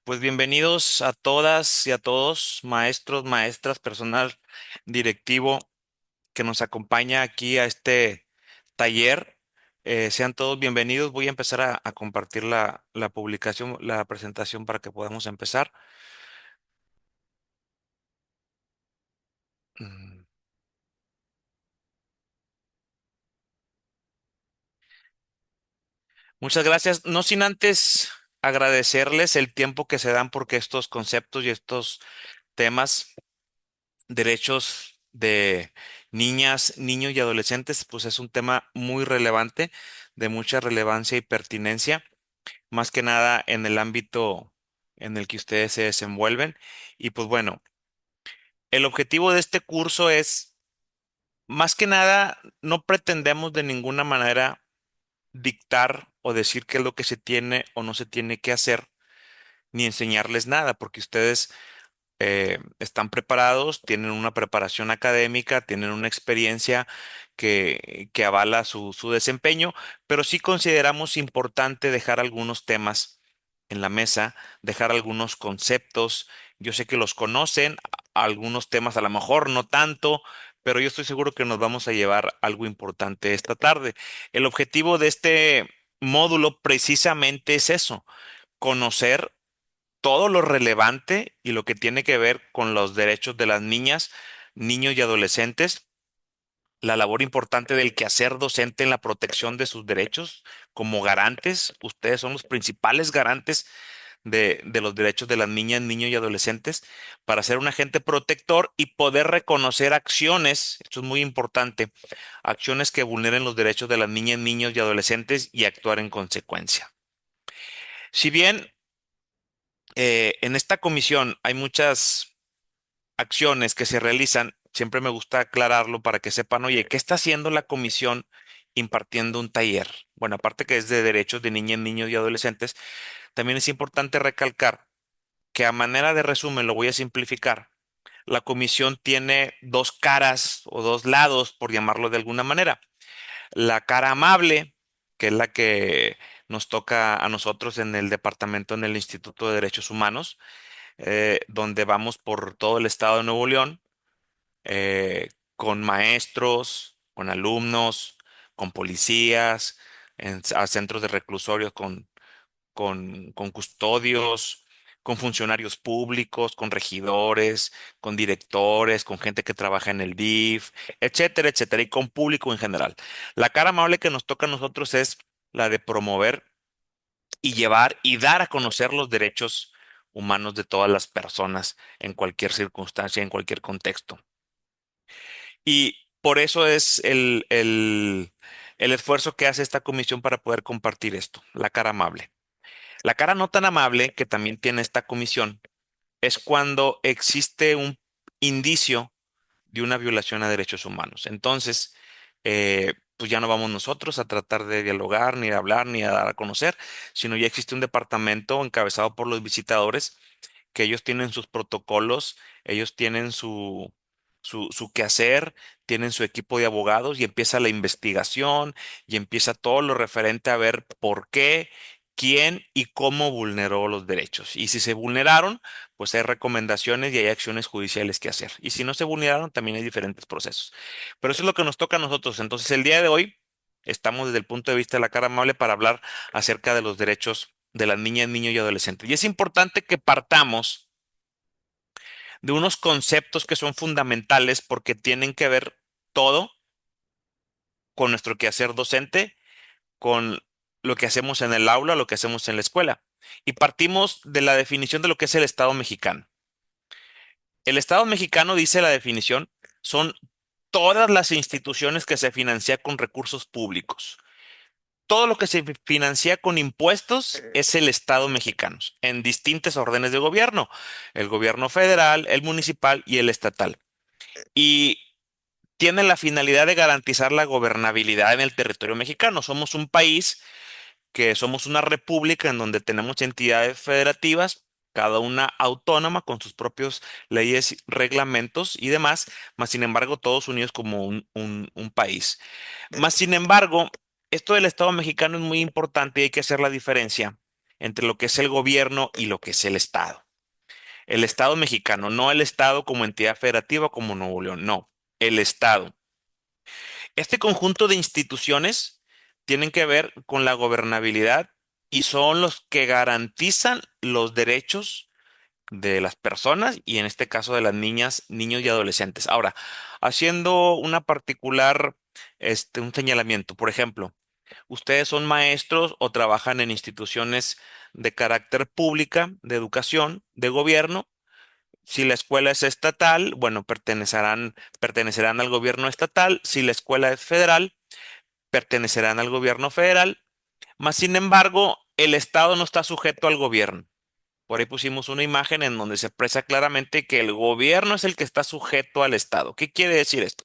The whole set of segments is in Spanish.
Pues bienvenidos a todas y a todos, maestros, maestras, personal directivo que nos acompaña aquí a este taller. Sean todos bienvenidos. Voy a empezar a compartir la publicación, la presentación para que podamos empezar. Mm, Muchas gracias. No sin antes agradecerles el tiempo que se dan porque estos conceptos y estos temas, derechos de niñas, niños y adolescentes, pues es un tema muy relevante, de mucha relevancia y pertinencia, más que nada en el ámbito en el que ustedes se desenvuelven. Y pues bueno, el objetivo de este curso es, más que nada, no pretendemos de ninguna manera dictar o decir qué es lo que se tiene o no se tiene que hacer, ni enseñarles nada, porque ustedes están preparados, tienen una preparación académica, tienen una experiencia que avala su desempeño, pero sí consideramos importante dejar algunos temas en la mesa, dejar algunos conceptos. Yo sé que los conocen, algunos temas a lo mejor no tanto, pero yo estoy seguro que nos vamos a llevar algo importante esta tarde. El objetivo de este módulo precisamente es eso, conocer todo lo relevante y lo que tiene que ver con los derechos de las niñas, niños y adolescentes, la labor importante del quehacer docente en la protección de sus derechos como garantes. Ustedes son los principales garantes de los derechos de las niñas, niños y adolescentes para ser un agente protector y poder reconocer acciones, esto es muy importante, acciones que vulneren los derechos de las niñas, niños y adolescentes y actuar en consecuencia. Si bien en esta comisión hay muchas acciones que se realizan, siempre me gusta aclararlo para que sepan, oye, ¿qué está haciendo la comisión impartiendo un taller? Bueno, aparte que es de derechos de niñas, niños y adolescentes, también es importante recalcar que a manera de resumen, lo voy a simplificar, la comisión tiene dos caras o dos lados, por llamarlo de alguna manera. La cara amable, que es la que nos toca a nosotros en el departamento, en el Instituto de Derechos Humanos, donde vamos por todo el estado de Nuevo León, con maestros, con alumnos, con policías, a centros de reclusorios, con custodios, con funcionarios públicos, con regidores, con directores, con gente que trabaja en el DIF, etcétera, etcétera, y con público en general. La cara amable que nos toca a nosotros es la de promover y llevar y dar a conocer los derechos humanos de todas las personas en cualquier circunstancia, en cualquier contexto. Y por eso es el esfuerzo que hace esta comisión para poder compartir esto, la cara amable. La cara no tan amable que también tiene esta comisión es cuando existe un indicio de una violación a derechos humanos. Entonces, pues ya no vamos nosotros a tratar de dialogar, ni de hablar, ni a dar a conocer, sino ya existe un departamento encabezado por los visitadores que ellos tienen sus protocolos, ellos tienen su quehacer, tienen su equipo de abogados y empieza la investigación y empieza todo lo referente a ver por qué, quién y cómo vulneró los derechos. Y si se vulneraron, pues hay recomendaciones y hay acciones judiciales que hacer. Y si no se vulneraron, también hay diferentes procesos. Pero eso es lo que nos toca a nosotros. Entonces, el día de hoy estamos desde el punto de vista de la cara amable para hablar acerca de los derechos de las niñas, niños y adolescentes. Y es importante que partamos de unos conceptos que son fundamentales porque tienen que ver todo con nuestro quehacer docente, con lo que hacemos en el aula, lo que hacemos en la escuela. Y partimos de la definición de lo que es el Estado mexicano. El Estado mexicano, dice la definición, son todas las instituciones que se financian con recursos públicos. Todo lo que se financia con impuestos es el Estado mexicano, en distintos órdenes de gobierno, el gobierno federal, el municipal y el estatal. Y tiene la finalidad de garantizar la gobernabilidad en el territorio mexicano. Somos un país que somos una república en donde tenemos entidades federativas, cada una autónoma con sus propios leyes, reglamentos y demás, más sin embargo todos unidos como un país. Más sin embargo, esto del Estado mexicano es muy importante y hay que hacer la diferencia entre lo que es el gobierno y lo que es el Estado. El Estado mexicano, no el Estado como entidad federativa como Nuevo León, no, el Estado. Este conjunto de instituciones tienen que ver con la gobernabilidad y son los que garantizan los derechos de las personas y en este caso de las niñas, niños y adolescentes. Ahora, haciendo una particular, un señalamiento, por ejemplo, ustedes son maestros o trabajan en instituciones de carácter pública, de educación, de gobierno. Si la escuela es estatal, bueno, pertenecerán al gobierno estatal. Si la escuela es federal, pertenecerán al gobierno federal. Mas, sin embargo, el Estado no está sujeto al gobierno. Por ahí pusimos una imagen en donde se expresa claramente que el gobierno es el que está sujeto al Estado. ¿Qué quiere decir esto?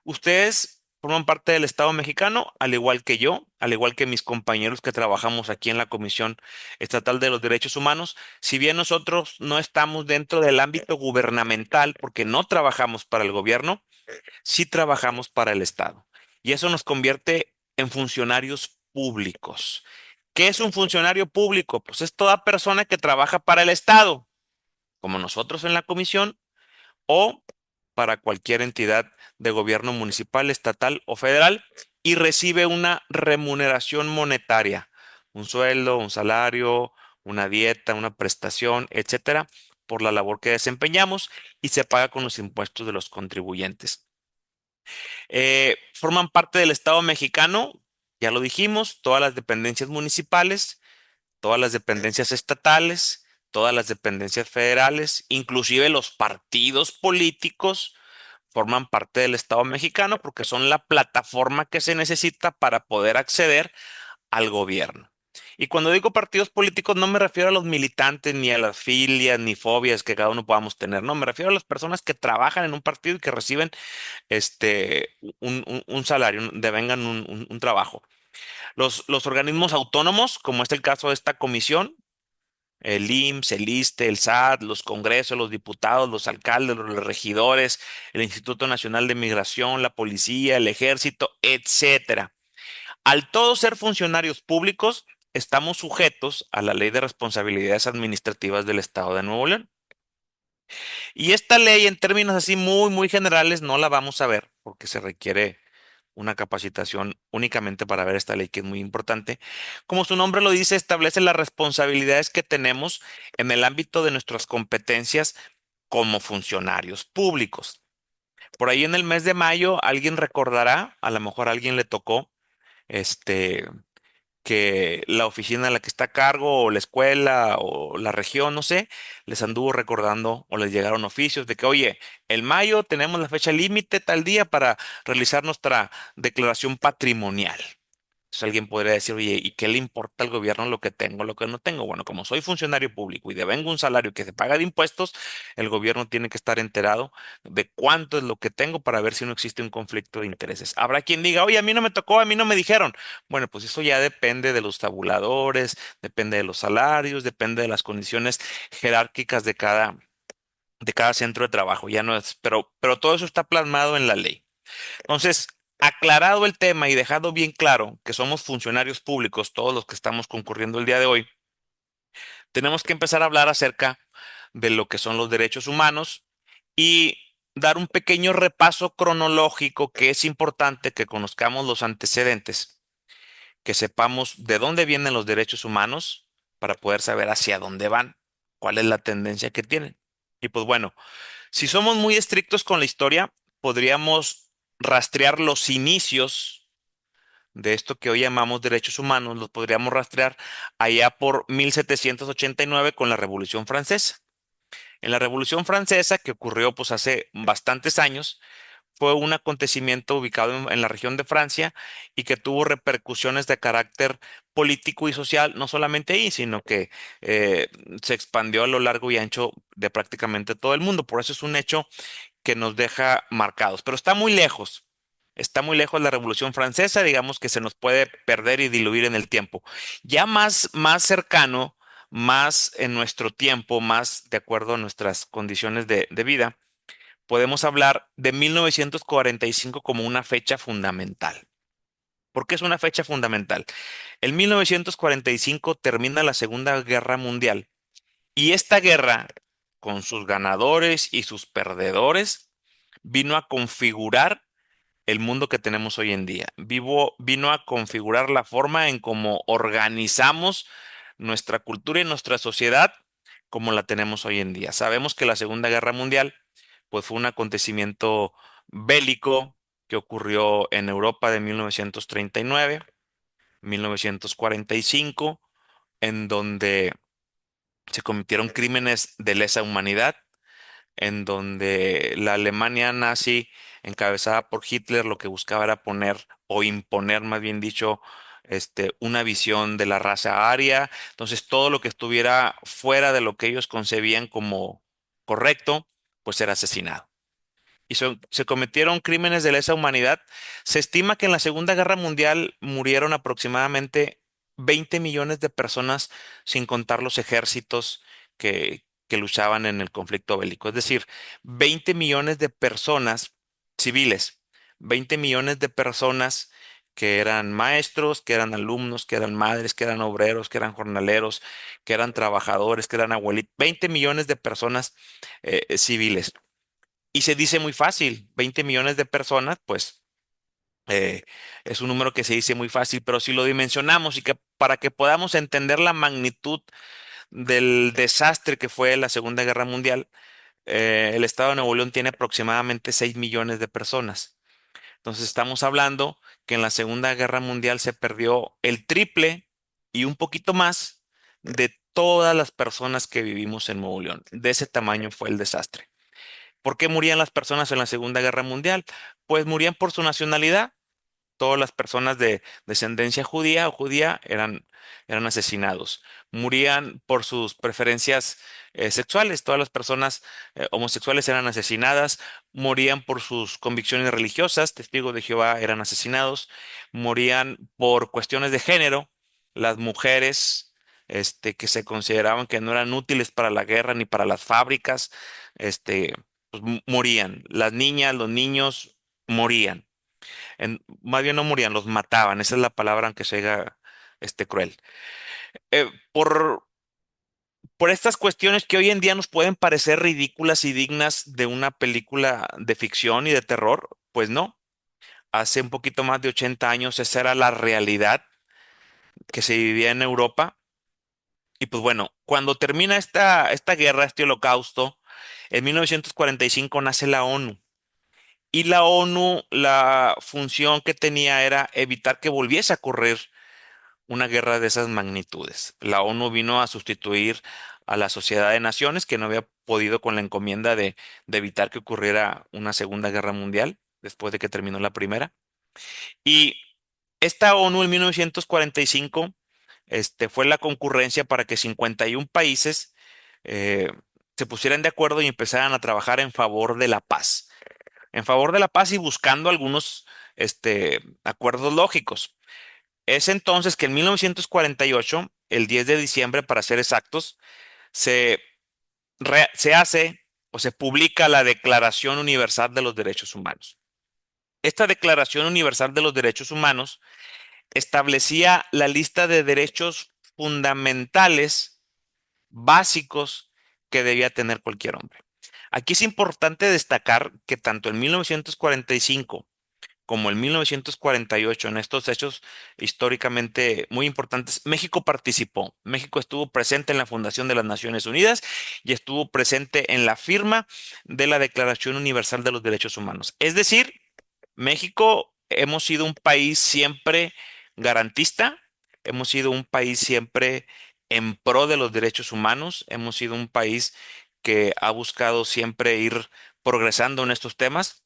Ustedes forman parte del Estado mexicano, al igual que yo, al igual que mis compañeros que trabajamos aquí en la Comisión Estatal de los Derechos Humanos. Si bien nosotros no estamos dentro del ámbito gubernamental porque no trabajamos para el gobierno, sí trabajamos para el Estado. Y eso nos convierte en funcionarios públicos. ¿Qué es un funcionario público? Pues es toda persona que trabaja para el Estado, como nosotros en la comisión, o para cualquier entidad de gobierno municipal, estatal o federal, y recibe una remuneración monetaria, un sueldo, un salario, una dieta, una prestación, etcétera, por la labor que desempeñamos y se paga con los impuestos de los contribuyentes. Forman parte del Estado mexicano, ya lo dijimos, todas las dependencias municipales, todas las dependencias estatales, todas las dependencias federales, inclusive los partidos políticos forman parte del Estado mexicano porque son la plataforma que se necesita para poder acceder al gobierno. Y cuando digo partidos políticos no me refiero a los militantes ni a las filias ni fobias que cada uno podamos tener, no, me refiero a las personas que trabajan en un partido y que reciben un salario, devengan un trabajo. Los organismos autónomos, como es el caso de esta comisión, el IMSS, el ISSSTE, el SAT, los congresos, los diputados, los alcaldes, los regidores, el Instituto Nacional de Migración, la policía, el ejército, etcétera. Al todos ser funcionarios públicos, estamos sujetos a la Ley de Responsabilidades Administrativas del Estado de Nuevo León. Y esta ley, en términos así muy generales, no la vamos a ver porque se requiere una capacitación únicamente para ver esta ley que es muy importante. Como su nombre lo dice, establece las responsabilidades que tenemos en el ámbito de nuestras competencias como funcionarios públicos. Por ahí en el mes de mayo alguien recordará, a lo mejor a alguien le tocó, este, que la oficina en la que está a cargo o la escuela o la región, no sé, les anduvo recordando o les llegaron oficios de que, oye, el mayo tenemos la fecha límite tal día para realizar nuestra declaración patrimonial. Entonces alguien podría decir, oye, ¿y qué le importa al gobierno lo que tengo, lo que no tengo? Bueno, como soy funcionario público y devengo un salario que se paga de impuestos, el gobierno tiene que estar enterado de cuánto es lo que tengo para ver si no existe un conflicto de intereses. Habrá quien diga, oye, a mí no me tocó, a mí no me dijeron. Bueno, pues eso ya depende de los tabuladores, depende de los salarios, depende de las condiciones jerárquicas de cada centro de trabajo. Ya no es, pero todo eso está plasmado en la ley. Entonces, aclarado el tema y dejado bien claro que somos funcionarios públicos, todos los que estamos concurriendo el día de hoy, tenemos que empezar a hablar acerca de lo que son los derechos humanos y dar un pequeño repaso cronológico que es importante que conozcamos los antecedentes, que sepamos de dónde vienen los derechos humanos para poder saber hacia dónde van, cuál es la tendencia que tienen. Y pues bueno, si somos muy estrictos con la historia, podríamos rastrear los inicios de esto que hoy llamamos derechos humanos, los podríamos rastrear allá por 1789 con la Revolución Francesa. En la Revolución Francesa, que ocurrió pues hace bastantes años, fue un acontecimiento ubicado en la región de Francia y que tuvo repercusiones de carácter político y social, no solamente ahí, sino que eh, se expandió a lo largo y ancho de prácticamente todo el mundo. Por eso es un hecho que nos deja marcados, pero está muy lejos. Está muy lejos la Revolución Francesa, digamos que se nos puede perder y diluir en el tiempo. Ya más cercano, más en nuestro tiempo, más de acuerdo a nuestras condiciones de vida, podemos hablar de 1945 como una fecha fundamental. ¿Por qué es una fecha fundamental? En 1945 termina la Segunda Guerra Mundial y esta guerra, con sus ganadores y sus perdedores, vino a configurar el mundo que tenemos hoy en día. Vino a configurar la forma en cómo organizamos nuestra cultura y nuestra sociedad como la tenemos hoy en día. Sabemos que la Segunda Guerra Mundial pues fue un acontecimiento bélico que ocurrió en Europa de 1939, 1945, en donde se cometieron crímenes de lesa humanidad, en donde la Alemania nazi, encabezada por Hitler, lo que buscaba era poner o imponer, más bien dicho, una visión de la raza aria. Entonces, todo lo que estuviera fuera de lo que ellos concebían como correcto, pues era asesinado y se cometieron crímenes de lesa humanidad. Se estima que en la Segunda Guerra Mundial murieron aproximadamente 20 millones de personas, sin contar los ejércitos que luchaban en el conflicto bélico. Es decir, 20 millones de personas civiles, 20 millones de personas que eran maestros, que eran alumnos, que eran madres, que eran obreros, que eran jornaleros, que eran trabajadores, que eran abuelitos, 20 millones de personas civiles. Y se dice muy fácil, 20 millones de personas, pues eh, es un número que se dice muy fácil, pero si lo dimensionamos y que para que podamos entender la magnitud del desastre que fue la Segunda Guerra Mundial, el estado de Nuevo León tiene aproximadamente 6 millones de personas. Entonces estamos hablando que en la Segunda Guerra Mundial se perdió el triple y un poquito más de todas las personas que vivimos en Nuevo León. De ese tamaño fue el desastre. ¿Por qué morían las personas en la Segunda Guerra Mundial? Pues morían por su nacionalidad. Todas las personas de descendencia judía o judía eran asesinados. Morían por sus preferencias sexuales. Todas las personas homosexuales eran asesinadas. Morían por sus convicciones religiosas. Testigos de Jehová eran asesinados. Morían por cuestiones de género. Las mujeres que se consideraban que no eran útiles para la guerra ni para las fábricas, pues, morían. Las niñas, los niños morían. Más bien no morían, los mataban. Esa es la palabra, aunque se oiga cruel. Eh, por, por estas cuestiones que hoy en día nos pueden parecer ridículas y dignas de una película de ficción y de terror, pues no. Hace un poquito más de 80 años esa era la realidad que se vivía en Europa. Y pues bueno, cuando termina esta guerra, este holocausto, en 1945 nace la ONU. Y la ONU, la función que tenía era evitar que volviese a ocurrir una guerra de esas magnitudes. La ONU vino a sustituir a la Sociedad de Naciones, que no había podido con la encomienda de evitar que ocurriera una Segunda Guerra Mundial después de que terminó la primera. Y esta ONU en 1945 fue la concurrencia para que 51 países eh, se pusieran de acuerdo y empezaran a trabajar en favor de la paz. En favor de la paz y buscando algunos acuerdos lógicos. Es entonces que en 1948, el 10 de diciembre para ser exactos, se, se hace o se publica la Declaración Universal de los Derechos Humanos. Esta Declaración Universal de los Derechos Humanos establecía la lista de derechos fundamentales, básicos, que debía tener cualquier hombre. Aquí es importante destacar que tanto en 1945 como en 1948, en estos hechos históricamente muy importantes, México participó. México estuvo presente en la fundación de las Naciones Unidas y estuvo presente en la firma de la Declaración Universal de los Derechos Humanos. Es decir, México hemos sido un país siempre garantista, hemos sido un país siempre en pro de los derechos humanos, hemos sido un país que ha buscado siempre ir progresando en estos temas.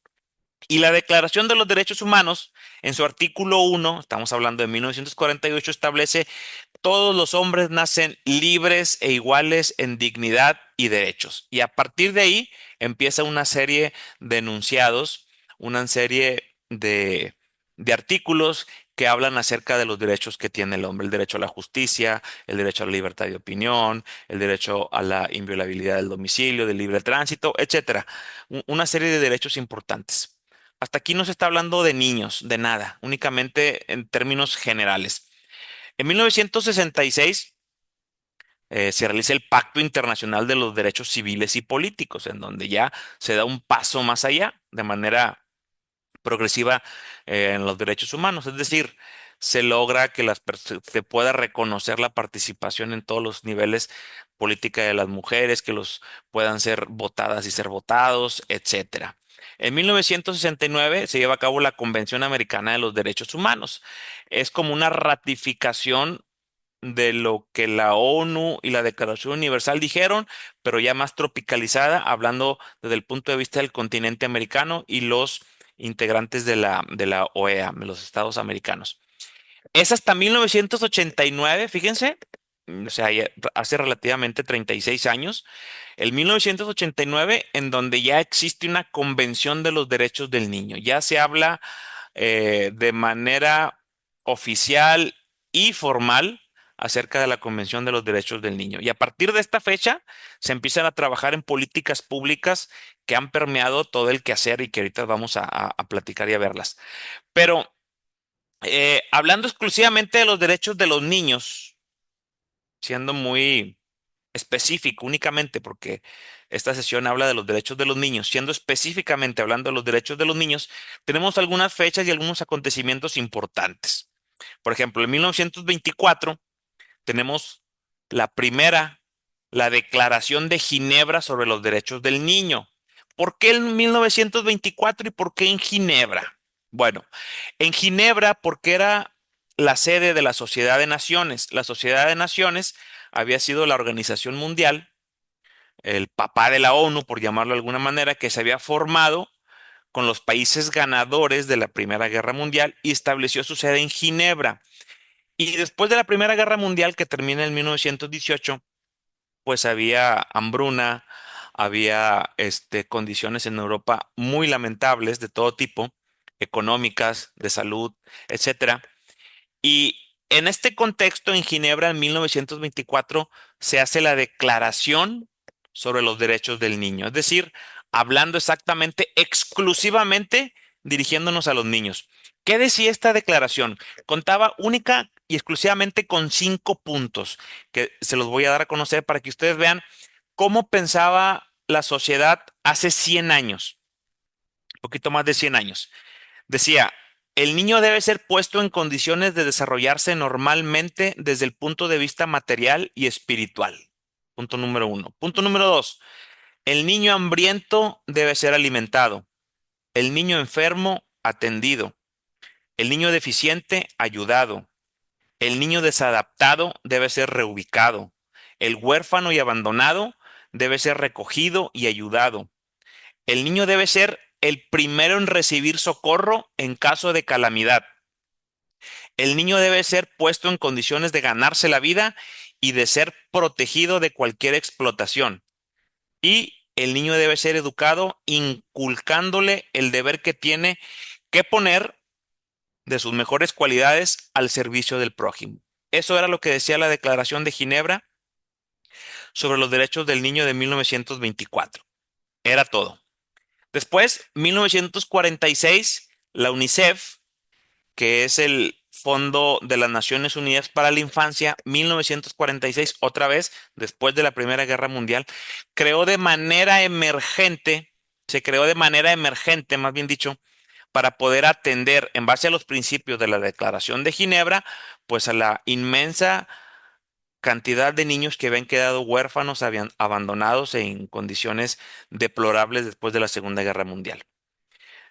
Y la Declaración de los Derechos Humanos, en su artículo 1, estamos hablando de 1948, establece: todos los hombres nacen libres e iguales en dignidad y derechos. Y a partir de ahí empieza una serie de enunciados, una serie de artículos que hablan acerca de los derechos que tiene el hombre: el derecho a la justicia, el derecho a la libertad de opinión, el derecho a la inviolabilidad del domicilio, del libre tránsito, etcétera. Una serie de derechos importantes. Hasta aquí no se está hablando de niños, de nada, únicamente en términos generales. En 1966 se realiza el Pacto Internacional de los Derechos Civiles y Políticos, en donde ya se da un paso más allá de manera progresiva en los derechos humanos. Es decir, se logra que se pueda reconocer la participación en todos los niveles política de las mujeres, que los puedan ser votadas y ser votados, etcétera. En 1969 se lleva a cabo la Convención Americana de los Derechos Humanos. Es como una ratificación de lo que la ONU y la Declaración Universal dijeron, pero ya más tropicalizada, hablando desde el punto de vista del continente americano y los integrantes de la OEA, de los Estados americanos. Es hasta 1989, fíjense, o sea, hace relativamente 36 años, el 1989, en donde ya existe una Convención de los Derechos del Niño. Ya se habla de manera oficial y formal acerca de la Convención de los Derechos del Niño. Y a partir de esta fecha se empiezan a trabajar en políticas públicas que han permeado todo el quehacer y que ahorita vamos a platicar y a verlas. Pero hablando exclusivamente de los derechos de los niños, siendo muy específico únicamente porque esta sesión habla de los derechos de los niños, siendo específicamente hablando de los derechos de los niños, tenemos algunas fechas y algunos acontecimientos importantes. Por ejemplo, en 1924 tenemos la primera, la Declaración de Ginebra sobre los Derechos del Niño. ¿Por qué en 1924 y por qué en Ginebra? Bueno, en Ginebra porque era la sede de la Sociedad de Naciones. La Sociedad de Naciones había sido la organización mundial, el papá de la ONU, por llamarlo de alguna manera, que se había formado con los países ganadores de la Primera Guerra Mundial y estableció su sede en Ginebra. Y después de la Primera Guerra Mundial, que termina en 1918, pues había hambruna, había condiciones en Europa muy lamentables de todo tipo, económicas, de salud, etcétera. Y en este contexto, en Ginebra, en 1924, se hace la Declaración sobre los Derechos del Niño, es decir, hablando exactamente, exclusivamente dirigiéndonos a los niños. ¿Qué decía esta declaración? Contaba única y exclusivamente con 5 puntos que se los voy a dar a conocer para que ustedes vean cómo pensaba la sociedad hace 100 años, un poquito más de 100 años. Decía, el niño debe ser puesto en condiciones de desarrollarse normalmente desde el punto de vista material y espiritual. Punto número uno. Punto número dos, el niño hambriento debe ser alimentado. El niño enfermo, atendido. El niño deficiente, ayudado. El niño desadaptado debe ser reubicado. El huérfano y abandonado debe ser recogido y ayudado. El niño debe ser el primero en recibir socorro en caso de calamidad. El niño debe ser puesto en condiciones de ganarse la vida y de ser protegido de cualquier explotación. Y el niño debe ser educado inculcándole el deber que tiene que poner de sus mejores cualidades al servicio del prójimo. Eso era lo que decía la Declaración de Ginebra sobre los derechos del niño de 1924. Era todo. Después, 1946, la UNICEF, que es el Fondo de las Naciones Unidas para la Infancia, 1946, otra vez, después de la Primera Guerra Mundial, creó de manera emergente, se creó de manera emergente, más bien dicho, para poder atender, en base a los principios de la Declaración de Ginebra, pues a la inmensa cantidad de niños que habían quedado huérfanos, habían abandonados en condiciones deplorables después de la Segunda Guerra Mundial.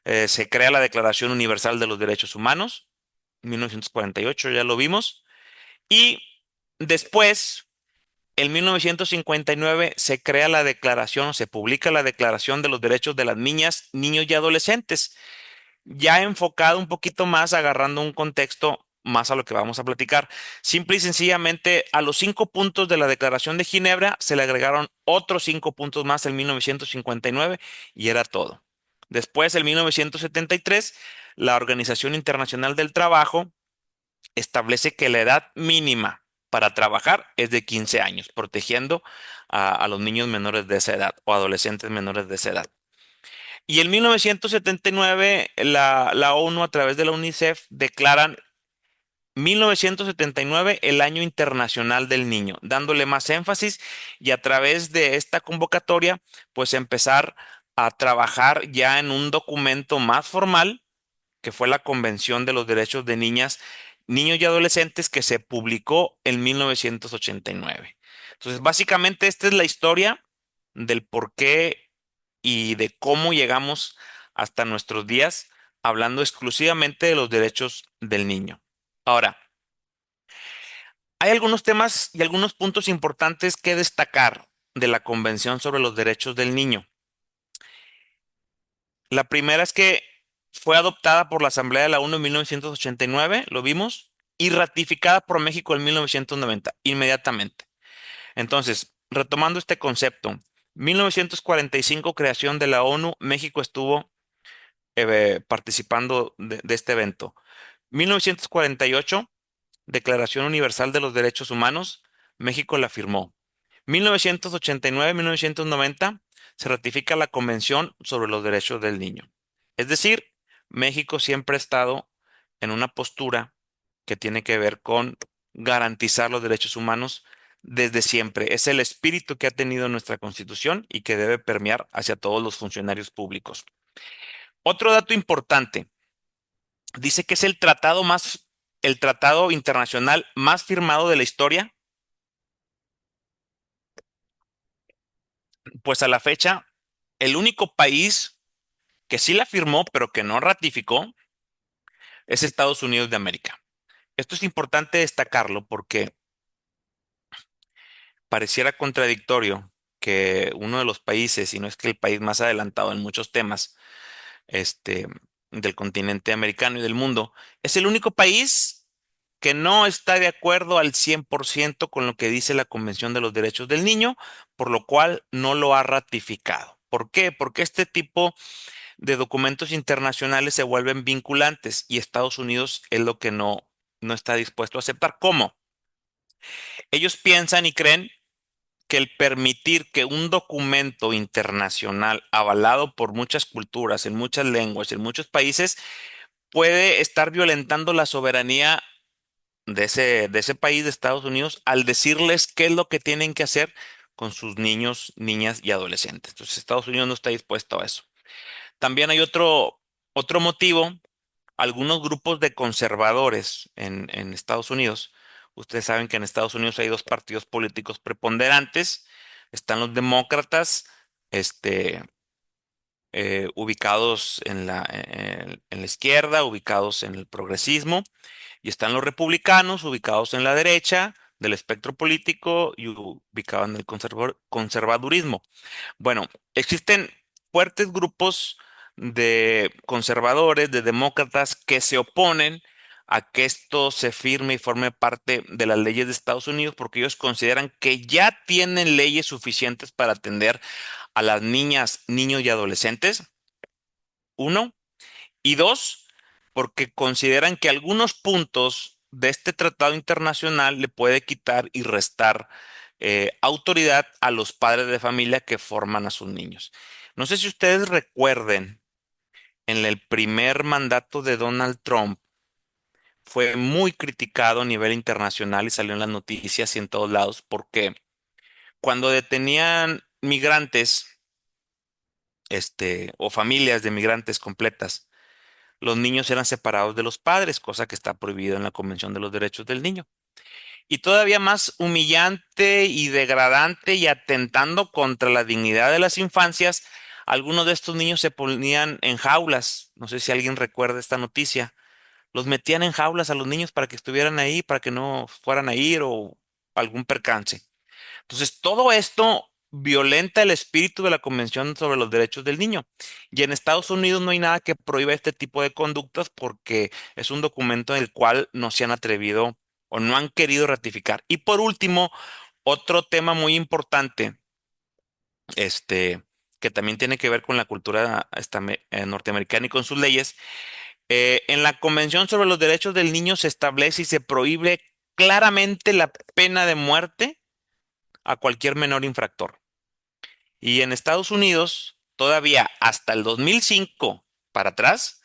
Se crea la Declaración Universal de los Derechos Humanos, 1948, ya lo vimos. Y después, en 1959, se crea la declaración, se publica la Declaración de los Derechos de las Niñas, Niños y Adolescentes, ya enfocado un poquito más, agarrando un contexto más a lo que vamos a platicar. Simple y sencillamente, a los 5 puntos de la Declaración de Ginebra se le agregaron otros 5 puntos más en 1959 y era todo. Después, en 1973, la Organización Internacional del Trabajo establece que la edad mínima para trabajar es de 15 años, protegiendo a los niños menores de esa edad o adolescentes menores de esa edad. Y en 1979 la ONU a través de la UNICEF declaran 1979 el Año Internacional del Niño, dándole más énfasis y a través de esta convocatoria, pues empezar a trabajar ya en un documento más formal, que fue la Convención de los Derechos de Niñas, Niños y Adolescentes, que se publicó en 1989. Entonces, básicamente esta es la historia del por qué y de cómo llegamos hasta nuestros días, hablando exclusivamente de los derechos del niño. Ahora, hay algunos temas y algunos puntos importantes que destacar de la Convención sobre los Derechos del Niño. La primera es que fue adoptada por la Asamblea de la ONU en 1989, lo vimos, y ratificada por México en 1990, inmediatamente. Entonces, retomando este concepto, 1945, creación de la ONU, México estuvo participando de este evento. 1948, Declaración Universal de los Derechos Humanos, México la firmó. 1989-1990 se ratifica la Convención sobre los Derechos del Niño. Es decir, México siempre ha estado en una postura que tiene que ver con garantizar los derechos humanos desde siempre. Es el espíritu que ha tenido nuestra Constitución y que debe permear hacia todos los funcionarios públicos. Otro dato importante, dice que es el tratado internacional más firmado de la historia, pues a la fecha, el único país que sí la firmó, pero que no ratificó, es Estados Unidos de América. Esto es importante destacarlo porque pareciera contradictorio que uno de los países, y no es que el país más adelantado en muchos temas, este, del continente americano y del mundo, es el único país que no está de acuerdo al 100% con lo que dice la Convención de los Derechos del Niño, por lo cual no lo ha ratificado. ¿Por qué? Porque este tipo de documentos internacionales se vuelven vinculantes y Estados Unidos es lo que no está dispuesto a aceptar. ¿Cómo? Ellos piensan y creen que el permitir que un documento internacional avalado por muchas culturas, en muchas lenguas, en muchos países, puede estar violentando la soberanía de ese país, de Estados Unidos, al decirles qué es lo que tienen que hacer con sus niños, niñas y adolescentes. Entonces, Estados Unidos no está dispuesto a eso. También hay otro motivo. Algunos grupos de conservadores en Estados Unidos. Ustedes saben que en Estados Unidos hay dos partidos políticos preponderantes. Están los demócratas, este, ubicados en la izquierda, ubicados en el progresismo, y están los republicanos, ubicados en la derecha del espectro político y ubicados en el conservadurismo. Bueno, existen fuertes grupos de conservadores, de demócratas que se oponen a que esto se firme y forme parte de las leyes de Estados Unidos porque ellos consideran que ya tienen leyes suficientes para atender a las niñas, niños y adolescentes, uno, y dos, porque consideran que algunos puntos de este tratado internacional le puede quitar y restar autoridad a los padres de familia que forman a sus niños. No sé si ustedes recuerden, en el primer mandato de Donald Trump fue muy criticado a nivel internacional y salió en las noticias y en todos lados porque cuando detenían migrantes, o familias de migrantes completas, los niños eran separados de los padres, cosa que está prohibido en la Convención de los Derechos del Niño. Y todavía más humillante y degradante y atentando contra la dignidad de las infancias, algunos de estos niños se ponían en jaulas. No sé si alguien recuerda esta noticia. Los metían en jaulas a los niños para que estuvieran ahí, para que no fueran a ir o algún percance. Entonces, todo esto violenta el espíritu de la Convención sobre los Derechos del Niño. Y en Estados Unidos no hay nada que prohíba este tipo de conductas porque es un documento en el cual no se han atrevido o no han querido ratificar. Y por último, otro tema muy importante, este, que también tiene que ver con la cultura norteamericana y con sus leyes. En la Convención sobre los Derechos del Niño se establece y se prohíbe claramente la pena de muerte a cualquier menor infractor. Y en Estados Unidos, todavía hasta el 2005 para atrás,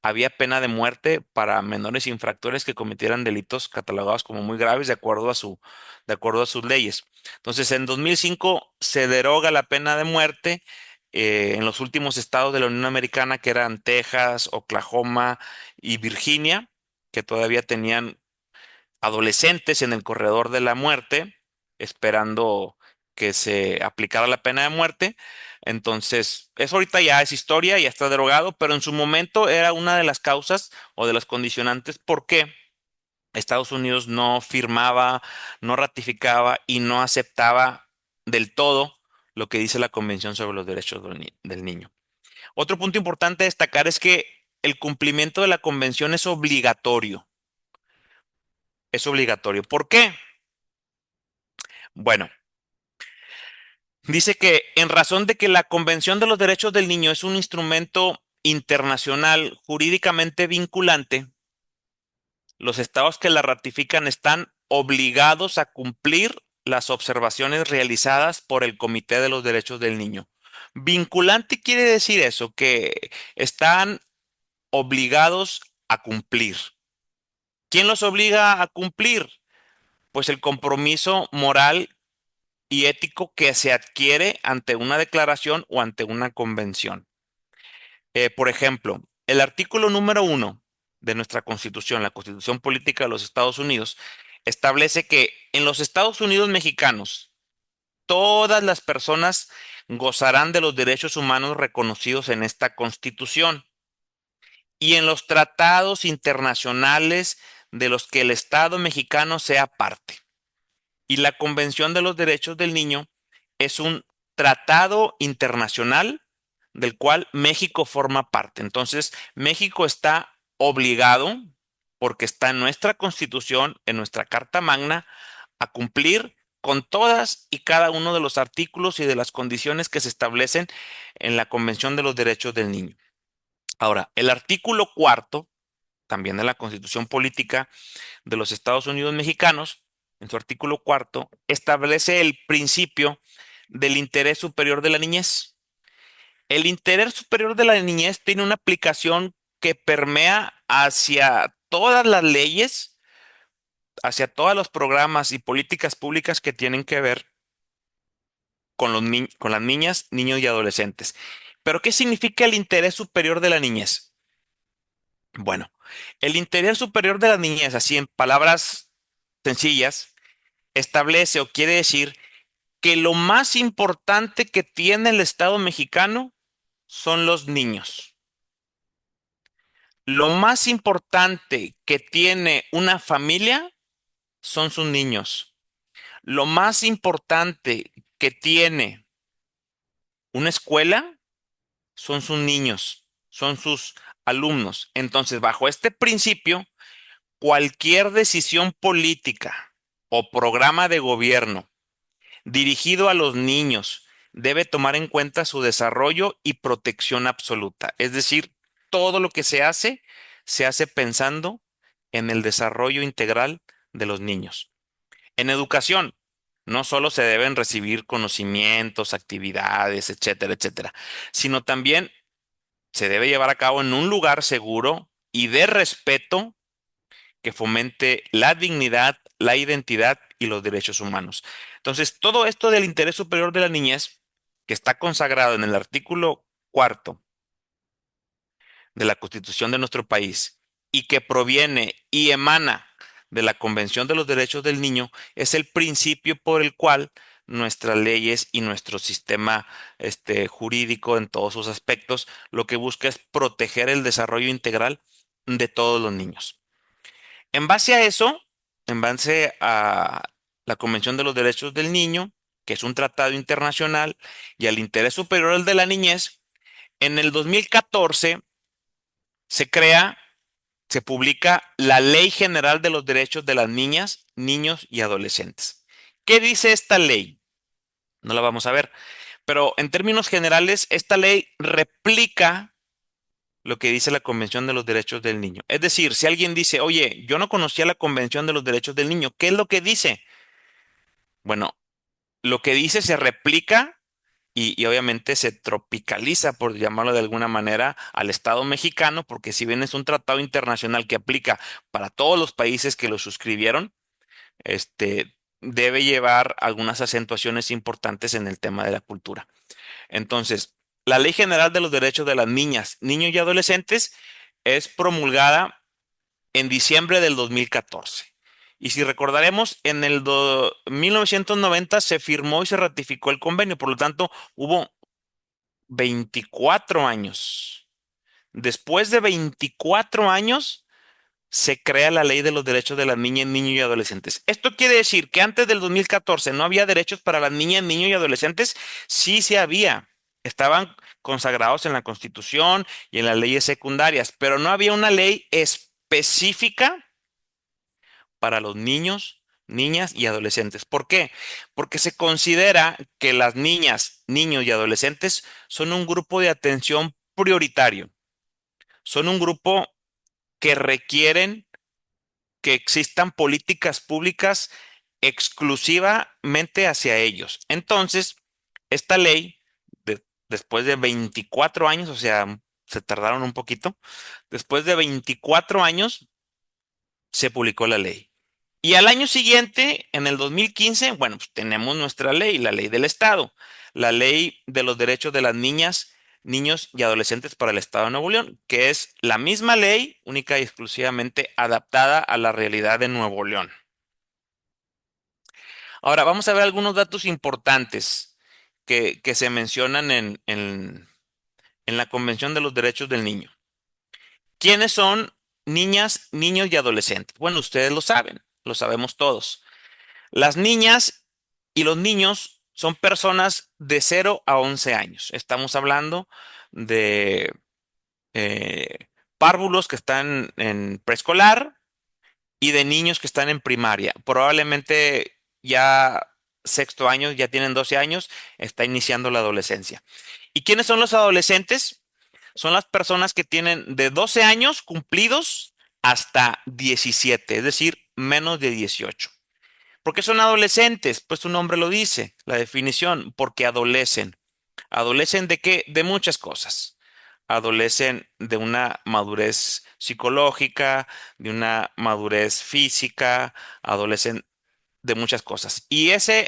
había pena de muerte para menores infractores que cometieran delitos catalogados como muy graves de acuerdo a sus leyes. Entonces, en 2005 se deroga la pena de muerte en los últimos estados de la Unión Americana, que eran Texas, Oklahoma y Virginia, que todavía tenían adolescentes en el corredor de la muerte, esperando que se aplicara la pena de muerte. Entonces, eso ahorita ya es historia, ya está derogado, pero en su momento era una de las causas o de las condicionantes por qué Estados Unidos no firmaba, no ratificaba y no aceptaba del todo lo que dice la Convención sobre los Derechos del Niño. Otro punto importante a destacar es que el cumplimiento de la convención es obligatorio. Es obligatorio. ¿Por qué? Bueno, dice que en razón de que la Convención de los Derechos del Niño es un instrumento internacional jurídicamente vinculante, los estados que la ratifican están obligados a cumplir las observaciones realizadas por el Comité de los Derechos del Niño. Vinculante quiere decir eso, que están obligados a cumplir. ¿Quién los obliga a cumplir? Pues el compromiso moral y ético que se adquiere ante una declaración o ante una convención. Por ejemplo, el artículo número 1 de nuestra Constitución, la Constitución Política de los Estados Unidos, establece que en los Estados Unidos mexicanos todas las personas gozarán de los derechos humanos reconocidos en esta Constitución y en los tratados internacionales de los que el Estado mexicano sea parte. Y la Convención de los Derechos del Niño es un tratado internacional del cual México forma parte. Entonces, México está obligado, porque está en nuestra Constitución, en nuestra Carta Magna, a cumplir con todas y cada uno de los artículos y de las condiciones que se establecen en la Convención de los Derechos del Niño. Ahora, el artículo cuarto, también de la Constitución Política de los Estados Unidos Mexicanos, en su artículo cuarto, establece el principio del interés superior de la niñez. El interés superior de la niñez tiene una aplicación que permea hacia todas las leyes, hacia todos los programas y políticas públicas que tienen que ver con con las niñas, niños y adolescentes. Pero, ¿qué significa el interés superior de la niñez? Bueno, el interés superior de la niñez, así en palabras sencillas, establece o quiere decir que lo más importante que tiene el Estado mexicano son los niños. Lo más importante que tiene una familia son sus niños. Lo más importante que tiene una escuela son sus niños, son sus alumnos. Entonces, bajo este principio, cualquier decisión política o programa de gobierno dirigido a los niños debe tomar en cuenta su desarrollo y protección absoluta. Es decir, todo lo que se hace pensando en el desarrollo integral de los niños. En educación, no solo se deben recibir conocimientos, actividades, etcétera, etcétera, sino también se debe llevar a cabo en un lugar seguro y de respeto que fomente la dignidad, la identidad y los derechos humanos. Entonces, todo esto del interés superior de la niñez, que está consagrado en el artículo cuarto de la Constitución de nuestro país y que proviene y emana de la Convención de los Derechos del Niño, es el principio por el cual nuestras leyes y nuestro sistema jurídico en todos sus aspectos lo que busca es proteger el desarrollo integral de todos los niños. En base a eso, en base a la Convención de los Derechos del Niño, que es un tratado internacional, y al interés superior de la niñez, en el 2014 se crea, se publica la Ley General de los Derechos de las Niñas, Niños y Adolescentes. ¿Qué dice esta ley? No la vamos a ver, pero en términos generales, esta ley replica lo que dice la Convención de los Derechos del Niño. Es decir, si alguien dice, oye, yo no conocía la Convención de los Derechos del Niño, ¿qué es lo que dice? Bueno, lo que dice se replica y obviamente se tropicaliza, por llamarlo de alguna manera, al Estado mexicano, porque si bien es un tratado internacional que aplica para todos los países que lo suscribieron, debe llevar algunas acentuaciones importantes en el tema de la cultura. Entonces, la Ley General de los Derechos de las Niñas, Niños y Adolescentes es promulgada en diciembre del 2014. Y si recordaremos, en el 1990 se firmó y se ratificó el convenio, por lo tanto, hubo 24 años. Después de 24 años, se crea la Ley de los Derechos de las Niñas, Niños y Adolescentes. Esto quiere decir que antes del 2014 no había derechos para las niñas, niños y adolescentes. Sí, se había. Estaban consagrados en la Constitución y en las leyes secundarias, pero no había una ley específica para los niños, niñas y adolescentes. ¿Por qué? Porque se considera que las niñas, niños y adolescentes son un grupo de atención prioritario. Son un grupo que requieren que existan políticas públicas exclusivamente hacia ellos. Entonces, esta ley, después de 24 años, o sea, se tardaron un poquito, después de 24 años se publicó la ley. Y al año siguiente, en el 2015, bueno, pues tenemos nuestra ley, la ley del Estado, la ley de los derechos de las niñas, niños y adolescentes para el Estado de Nuevo León, que es la misma ley, única y exclusivamente adaptada a la realidad de Nuevo León. Ahora, vamos a ver algunos datos importantes que se mencionan en la Convención de los Derechos del Niño. ¿Quiénes son niñas, niños y adolescentes? Bueno, ustedes lo sabemos todos. Las niñas y los niños son personas de 0 a 11 años. Estamos hablando de párvulos que están en preescolar y de niños que están en primaria. Probablemente ya sexto año, ya tienen 12 años, está iniciando la adolescencia. ¿Y quiénes son los adolescentes? Son las personas que tienen de 12 años cumplidos hasta 17, es decir, menos de 18. ¿Por qué son adolescentes? Pues su nombre lo dice, la definición, porque adolecen. ¿Adolecen de qué? De muchas cosas. Adolecen de una madurez psicológica, de una madurez física, adolecen de muchas cosas. Y esa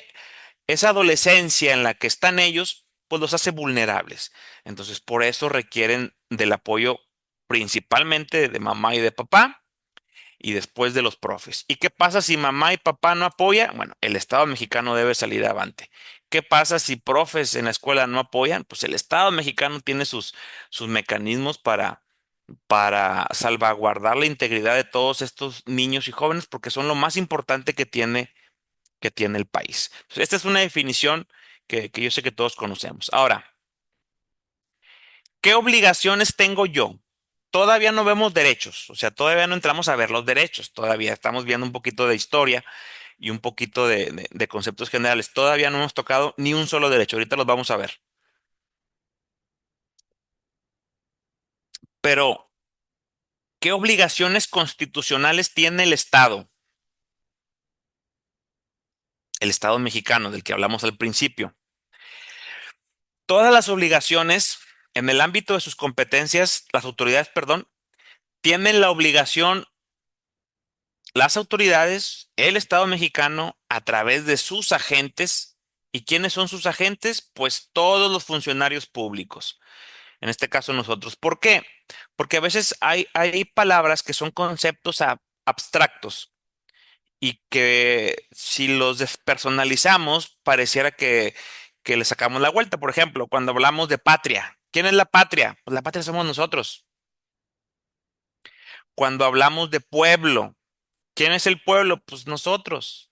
adolescencia en la que están ellos, pues los hace vulnerables. Entonces, por eso requieren del apoyo principalmente de mamá y de papá y después de los profes. ¿Y qué pasa si mamá y papá no apoyan? Bueno, el Estado mexicano debe salir avante. ¿Qué pasa si profes en la escuela no apoyan? Pues el Estado mexicano tiene sus mecanismos para salvaguardar la integridad de todos estos niños y jóvenes, porque son lo más importante que tiene el país. Entonces, esta es una definición que yo sé que todos conocemos. Ahora, ¿qué obligaciones tengo yo? Todavía no vemos derechos, o sea, todavía no entramos a ver los derechos, todavía estamos viendo un poquito de historia y un poquito de conceptos generales. Todavía no hemos tocado ni un solo derecho, ahorita los vamos a ver. Pero, ¿qué obligaciones constitucionales tiene el Estado mexicano del que hablamos al principio? Todas las obligaciones en el ámbito de sus competencias, las autoridades, perdón, tienen la obligación, las autoridades, el Estado mexicano, a través de sus agentes. ¿Y quiénes son sus agentes? Pues todos los funcionarios públicos. En este caso nosotros. ¿Por qué? Porque a veces hay palabras que son conceptos abstractos y que si los despersonalizamos pareciera que le sacamos la vuelta. Por ejemplo, cuando hablamos de patria, ¿quién es la patria? Pues la patria somos nosotros. Cuando hablamos de pueblo, ¿quién es el pueblo? Pues nosotros.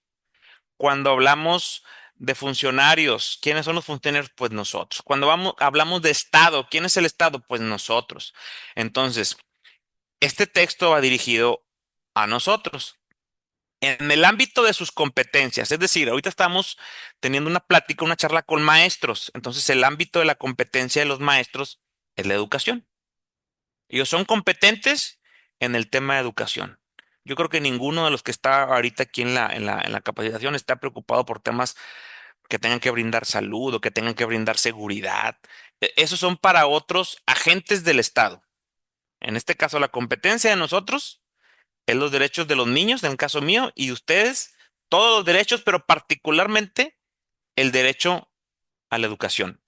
Cuando hablamos de funcionarios, ¿quiénes son los funcionarios? Pues nosotros. Cuando hablamos de Estado, ¿quién es el Estado? Pues nosotros. Entonces, este texto va dirigido a nosotros. En el ámbito de sus competencias, es decir, ahorita estamos teniendo una plática, una charla con maestros. Entonces, el ámbito de la competencia de los maestros es la educación. Ellos son competentes en el tema de educación. Yo creo que ninguno de los que está ahorita aquí en la capacitación está preocupado por temas que tengan que brindar salud o que tengan que brindar seguridad. Esos son para otros agentes del Estado. En este caso, la competencia de nosotros es los derechos de los niños, en el caso mío, y de ustedes, todos los derechos, pero particularmente el derecho a la educación.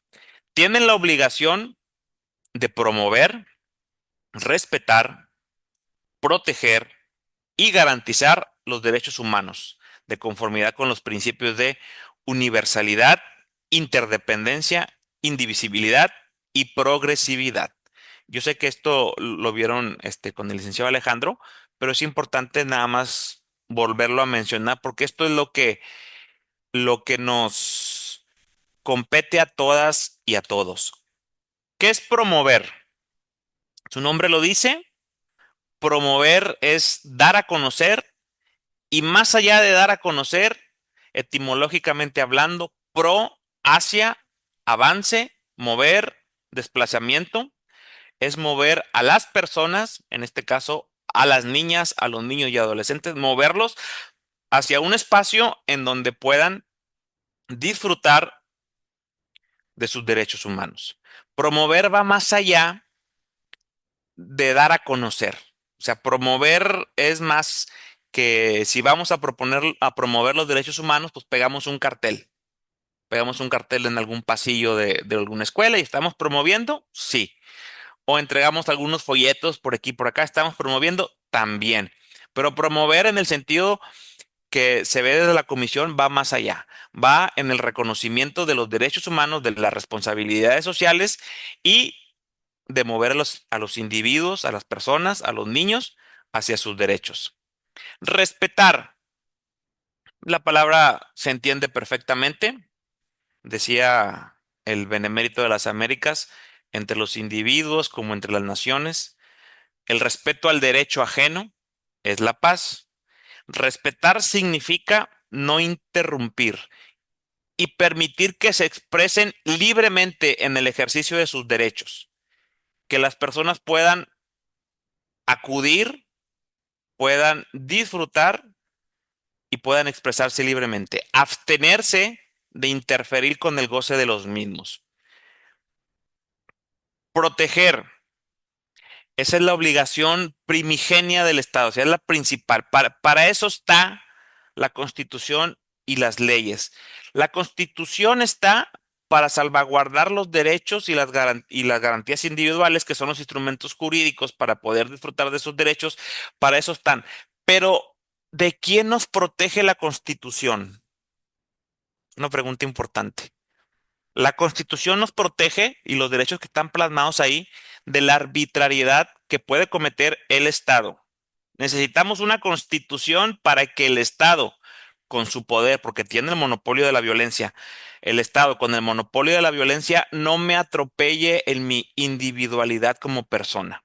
Tienen la obligación de promover, respetar, proteger y garantizar los derechos humanos de conformidad con los principios de universalidad, interdependencia, indivisibilidad y progresividad. Yo sé que esto lo vieron con el licenciado Alejandro, pero es importante nada más volverlo a mencionar porque esto es lo que nos compete a todas y a todos. ¿Qué es promover? Su nombre lo dice. Promover es dar a conocer. Y más allá de dar a conocer, etimológicamente hablando, pro, hacia, avance, mover, desplazamiento, es mover a las personas, en este caso a las niñas, a los niños y adolescentes, moverlos hacia un espacio en donde puedan disfrutar de sus derechos humanos. Promover va más allá de dar a conocer. O sea, promover es más que si vamos a promover los derechos humanos, pues pegamos un cartel en algún pasillo de alguna escuela y estamos promoviendo, sí. O entregamos algunos folletos por aquí y por acá, estamos promoviendo también. Pero promover en el sentido que se ve desde la comisión va más allá. Va en el reconocimiento de los derechos humanos, de las responsabilidades sociales y de mover a los individuos, a las personas, a los niños hacia sus derechos. Respetar. La palabra se entiende perfectamente. Decía el benemérito de las Américas, entre los individuos como entre las naciones. El respeto al derecho ajeno es la paz. Respetar significa no interrumpir y permitir que se expresen libremente en el ejercicio de sus derechos, que las personas puedan acudir, puedan disfrutar y puedan expresarse libremente. Abstenerse de interferir con el goce de los mismos. Proteger. Esa es la obligación primigenia del Estado, o sea, es la principal. Para eso está la Constitución y las leyes. La Constitución está para salvaguardar los derechos y las garantías individuales, que son los instrumentos jurídicos para poder disfrutar de esos derechos. Para eso están. Pero, ¿de quién nos protege la Constitución? Una pregunta importante. La Constitución nos protege y los derechos que están plasmados ahí de la arbitrariedad que puede cometer el Estado. Necesitamos una Constitución para que el Estado, con su poder, porque tiene el monopolio de la violencia, el Estado con el monopolio de la violencia no me atropelle en mi individualidad como persona.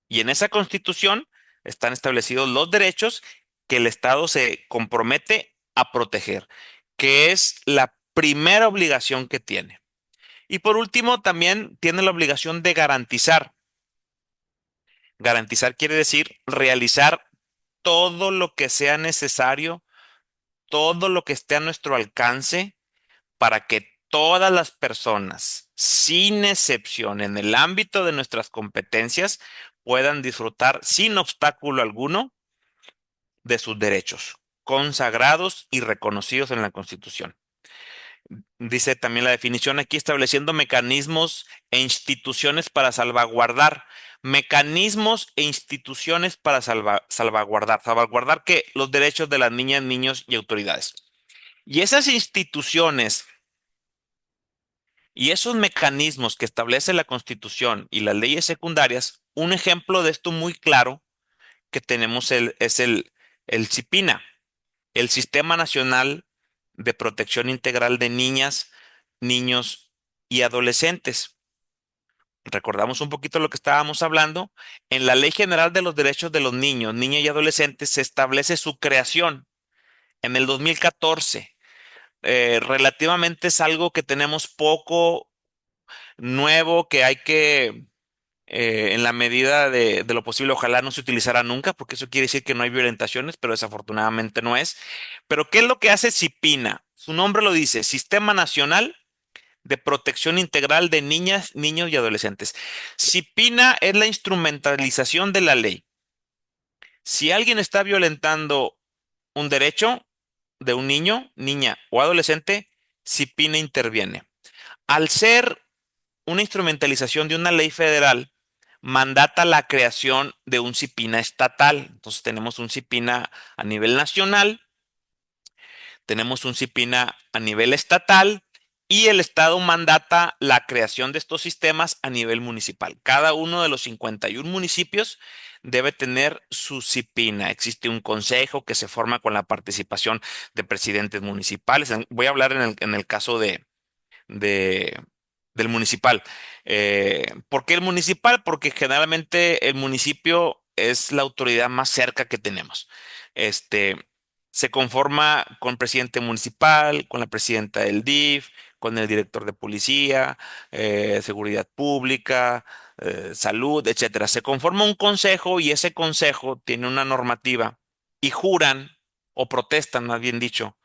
Y en esa Constitución están establecidos los derechos que el Estado se compromete a proteger, que es la primera obligación que tiene. Y por último, también tiene la obligación de garantizar. Garantizar quiere decir realizar todo lo que sea necesario, todo lo que esté a nuestro alcance para que todas las personas, sin excepción, en el ámbito de nuestras competencias, puedan disfrutar sin obstáculo alguno de sus derechos, consagrados y reconocidos en la Constitución. Dice también la definición aquí, estableciendo mecanismos e instituciones para salvaguardar. Mecanismos e instituciones para salvaguardar. Salvaguardar que los derechos de las niñas, niños y autoridades. Y esas instituciones y esos mecanismos que establece la Constitución y las leyes secundarias, un ejemplo de esto muy claro que tenemos es el CIPINA, el Sistema Nacional de Protección Integral de Niñas, Niños y Adolescentes. Recordamos un poquito lo que estábamos hablando. En la Ley General de los Derechos de los Niños, Niñas y Adolescentes se establece su creación en el 2014. Relativamente es algo que tenemos poco nuevo, que hay que, en la medida de lo posible, ojalá no se utilizara nunca, porque eso quiere decir que no hay violentaciones, pero desafortunadamente no es. Pero ¿qué es lo que hace CIPINA? Su nombre lo dice, Sistema Nacional de Protección Integral de Niñas, Niños y Adolescentes. CIPINA es la instrumentalización de la ley. Si alguien está violentando un derecho de un niño, niña o adolescente, CIPINA interviene. Al ser una instrumentalización de una ley federal, mandata la creación de un CIPINA estatal. Entonces tenemos un CIPINA a nivel nacional, tenemos un CIPINA a nivel estatal y el Estado mandata la creación de estos sistemas a nivel municipal. Cada uno de los 51 municipios debe tener su CIPINA. Existe un consejo que se forma con la participación de presidentes municipales. Voy a hablar en el caso de- del municipal. ¿Por qué el municipal? Porque generalmente el municipio es la autoridad más cerca que tenemos. Este, Se conforma con presidente municipal, con la presidenta del DIF, con el director de policía, seguridad pública, salud, etcétera. Se conforma un consejo y ese consejo tiene una normativa y juran o protestan, más bien dicho,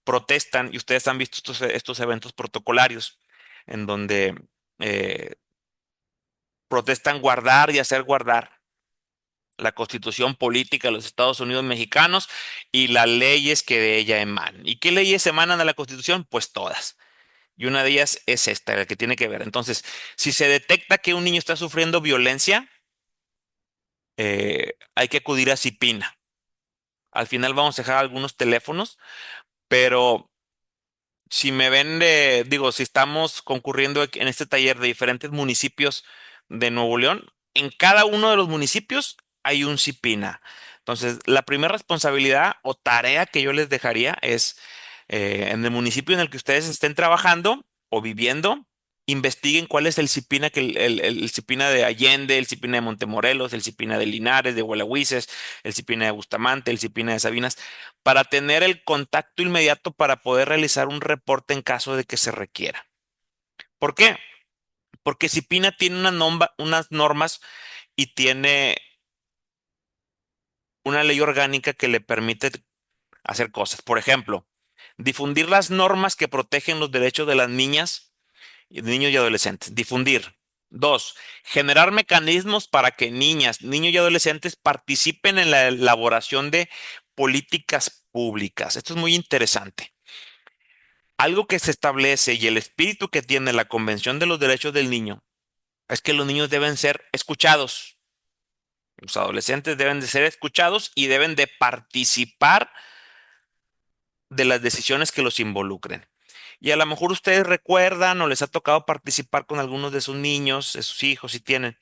protestan, y ustedes han visto estos eventos protocolarios en donde eh, protestan guardar y hacer guardar la constitución política de los Estados Unidos mexicanos y las leyes que de ella emanan. ¿Y qué leyes emanan de la constitución? Pues todas. Y una de ellas es esta, la que tiene que ver. Entonces, si se detecta que un niño está sufriendo violencia, hay que acudir a CIPINA. Al final vamos a dejar algunos teléfonos, pero si me ven digo, si estamos concurriendo en este taller de diferentes municipios de Nuevo León, en cada uno de los municipios hay un CIPINA. Entonces, la primera responsabilidad o tarea que yo les dejaría es en el municipio en el que ustedes estén trabajando o viviendo, investiguen cuál es el CIPINA, el CIPINA de Allende, el CIPINA de Montemorelos, el CIPINA de Linares, de Huelahuises, el CIPINA de Bustamante, el CIPINA de Sabinas, para tener el contacto inmediato para poder realizar un reporte en caso de que se requiera. ¿Por qué? Porque CIPINA tiene unas normas y tiene una ley orgánica que le permite hacer cosas. Por ejemplo, difundir las normas que protegen los derechos de las niñas, niños y adolescentes. Difundir. Dos, generar mecanismos para que niñas, niños y adolescentes participen en la elaboración de políticas públicas. Esto es muy interesante. Algo que se establece y el espíritu que tiene la Convención de los Derechos del Niño es que los niños deben ser escuchados. Los adolescentes deben de ser escuchados y deben de participar de las decisiones que los involucren. Y a lo mejor ustedes recuerdan o les ha tocado participar con algunos de sus niños, de sus hijos, si tienen.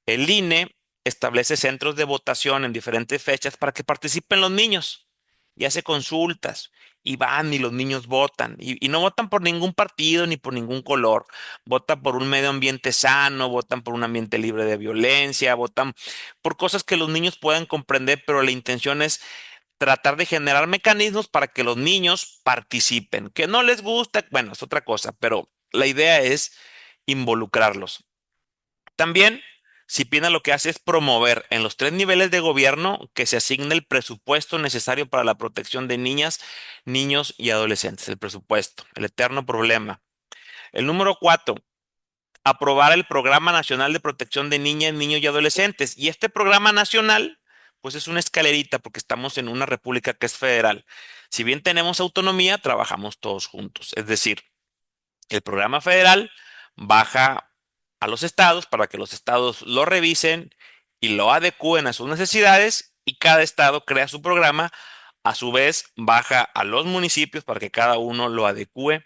El INE establece centros de votación en diferentes fechas para que participen los niños y hace consultas y van y los niños votan y no votan por ningún partido ni por ningún color, votan por un medio ambiente sano, votan por un ambiente libre de violencia, votan por cosas que los niños puedan comprender, pero la intención es tratar de generar mecanismos para que los niños participen. Que no les gusta, bueno, es otra cosa, pero la idea es involucrarlos. También, CIPINA lo que hace es promover en los tres niveles de gobierno que se asigne el presupuesto necesario para la protección de niñas, niños y adolescentes. El presupuesto, el eterno problema. El número cuatro, aprobar el Programa Nacional de Protección de Niñas, Niños y Adolescentes. Y este programa nacional, pues es una escalerita porque estamos en una república que es federal. Si bien tenemos autonomía, trabajamos todos juntos. Es decir, el programa federal baja a los estados para que los estados lo revisen y lo adecúen a sus necesidades y cada estado crea su programa. A su vez, baja a los municipios para que cada uno lo adecúe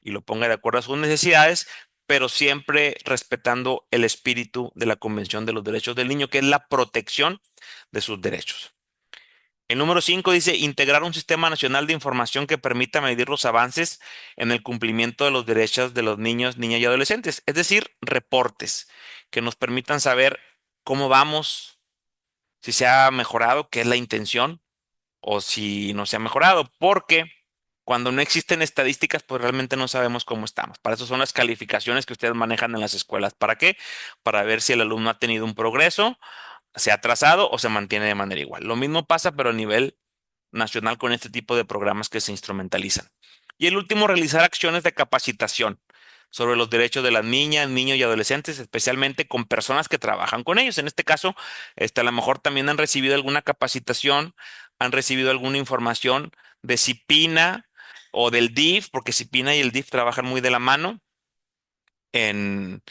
y lo ponga de acuerdo a sus necesidades, pero siempre respetando el espíritu de la Convención de los Derechos del Niño, que es la protección de sus derechos. El número 5 dice integrar un sistema nacional de información que permita medir los avances en el cumplimiento de los derechos de los niños, niñas y adolescentes, es decir, reportes que nos permitan saber cómo vamos, si se ha mejorado, qué es la intención o si no se ha mejorado, porque cuando no existen estadísticas, pues realmente no sabemos cómo estamos. Para eso son las calificaciones que ustedes manejan en las escuelas. ¿Para qué? Para ver si el alumno ha tenido un progreso, se ha atrasado o se mantiene de manera igual. Lo mismo pasa, pero a nivel nacional con este tipo de programas que se instrumentalizan. Y el último, realizar acciones de capacitación sobre los derechos de las niñas, niños y adolescentes, especialmente con personas que trabajan con ellos. En este caso, a lo mejor también han recibido alguna capacitación, han recibido alguna información de CIPINA o del DIF, porque CIPINA y el DIF trabajan muy de la mano en,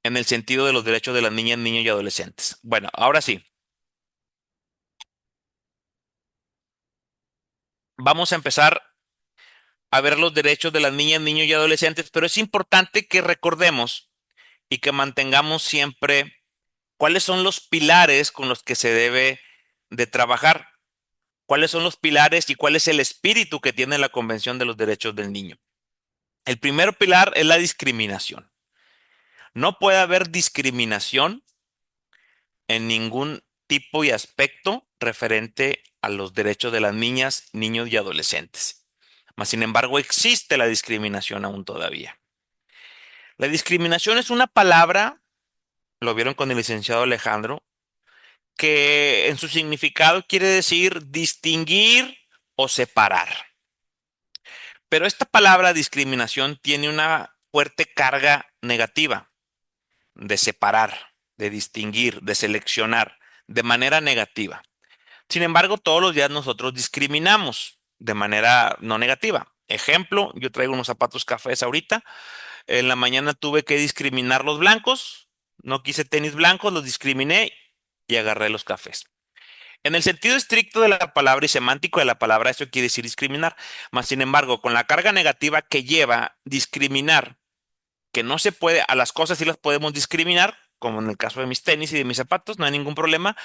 en el sentido de los derechos de las niñas, niños y adolescentes. Bueno, ahora sí, vamos a empezar a ver los derechos de las niñas, niños y adolescentes, pero es importante que recordemos y que mantengamos siempre cuáles son los pilares con los que se debe de trabajar, cuáles son los pilares y cuál es el espíritu que tiene la Convención de los Derechos del Niño. El primer pilar es la discriminación. No puede haber discriminación en ningún tipo y aspecto referente a los derechos de las niñas, niños y adolescentes. Mas, sin embargo, existe la discriminación aún todavía. La discriminación es una palabra, lo vieron con el licenciado Alejandro, que en su significado quiere decir distinguir o separar. Pero esta palabra discriminación tiene una fuerte carga negativa de separar, de distinguir, de seleccionar de manera negativa. Sin embargo, todos los días nosotros discriminamos de manera no negativa. Ejemplo, yo traigo unos zapatos cafés ahorita. En la mañana tuve que discriminar los blancos. No quise tenis blancos, los discriminé y agarré los cafés. En el sentido estricto de la palabra y semántico de la palabra, eso quiere decir discriminar. Mas, sin embargo, con la carga negativa que lleva discriminar, que no se puede, a las cosas sí las podemos discriminar, como en el caso de mis tenis y de mis zapatos, no hay ningún problema,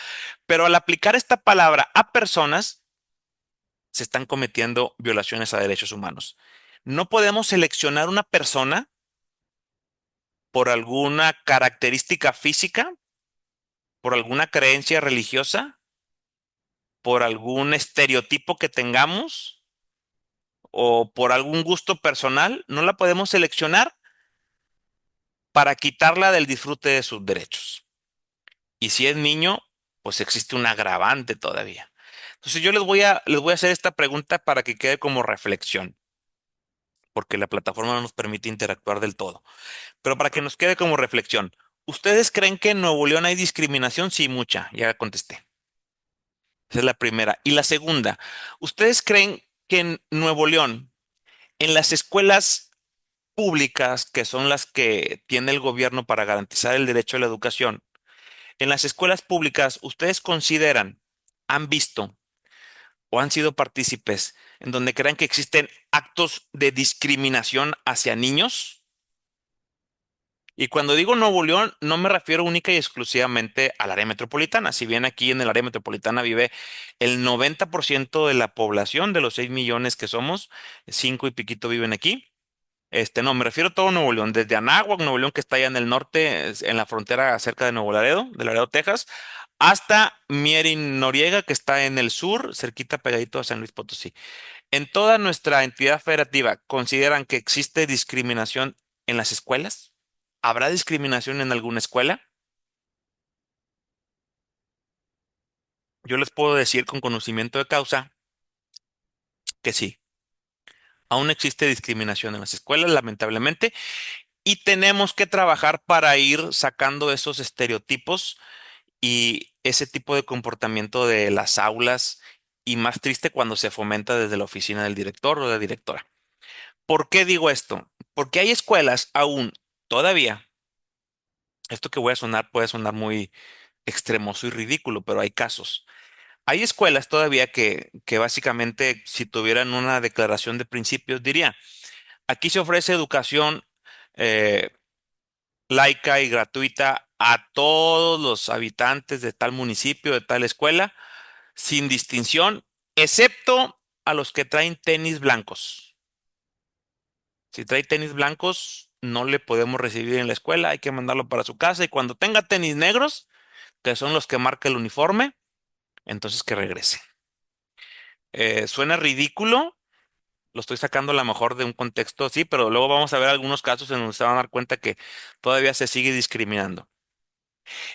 pero al aplicar esta palabra a personas, se están cometiendo violaciones a derechos humanos. No podemos seleccionar una persona por alguna característica física, por alguna creencia religiosa, por algún estereotipo que tengamos o por algún gusto personal, no la podemos seleccionar para quitarla del disfrute de sus derechos. Y si es niño, pues existe un agravante todavía. Entonces yo les voy a hacer esta pregunta para que quede como reflexión, porque la plataforma no nos permite interactuar del todo. Pero para que nos quede como reflexión, ¿ustedes creen que en Nuevo León hay discriminación? Sí, mucha, ya contesté. Esa es la primera. Y la segunda, ¿ustedes creen que en Nuevo León, en las escuelas públicas, que son las que tiene el gobierno para garantizar el derecho a la educación, en las escuelas públicas, ¿ustedes consideran, han visto o han sido partícipes en donde crean que existen actos de discriminación hacia niños? Y cuando digo Nuevo León, no me refiero única y exclusivamente al área metropolitana. Si bien aquí en el área metropolitana vive el 90% de la población de los 6 millones que somos, 5 y piquito viven aquí. No, me refiero a todo Nuevo León, desde Anáhuac, Nuevo León, que está allá en el norte, en la frontera cerca de Nuevo Laredo, de Laredo, Texas, hasta Mierin Noriega, que está en el sur, cerquita pegadito a San Luis Potosí. En toda nuestra entidad federativa, ¿consideran que existe discriminación en las escuelas? ¿Habrá discriminación en alguna escuela? Yo les puedo decir con conocimiento de causa que sí. Aún existe discriminación en las escuelas, lamentablemente, y tenemos que trabajar para ir sacando esos estereotipos y ese tipo de comportamiento de las aulas, y más triste cuando se fomenta desde la oficina del director o de la directora. ¿Por qué digo esto? Porque hay escuelas aún todavía, esto que voy a sonar puede sonar muy extremoso y ridículo, pero hay casos. Hay escuelas todavía que básicamente, si tuvieran una declaración de principios, diría, aquí se ofrece educación eh, laica y gratuita a todos los habitantes de tal municipio, de tal escuela, sin distinción, excepto a los que traen tenis blancos. Si trae tenis blancos, no le podemos recibir en la escuela, hay que mandarlo para su casa y cuando tenga tenis negros, que son los que marca el uniforme, entonces que regrese. Suena ridículo, lo estoy sacando a lo mejor de un contexto así, pero luego vamos a ver algunos casos en donde se van a dar cuenta que todavía se sigue discriminando.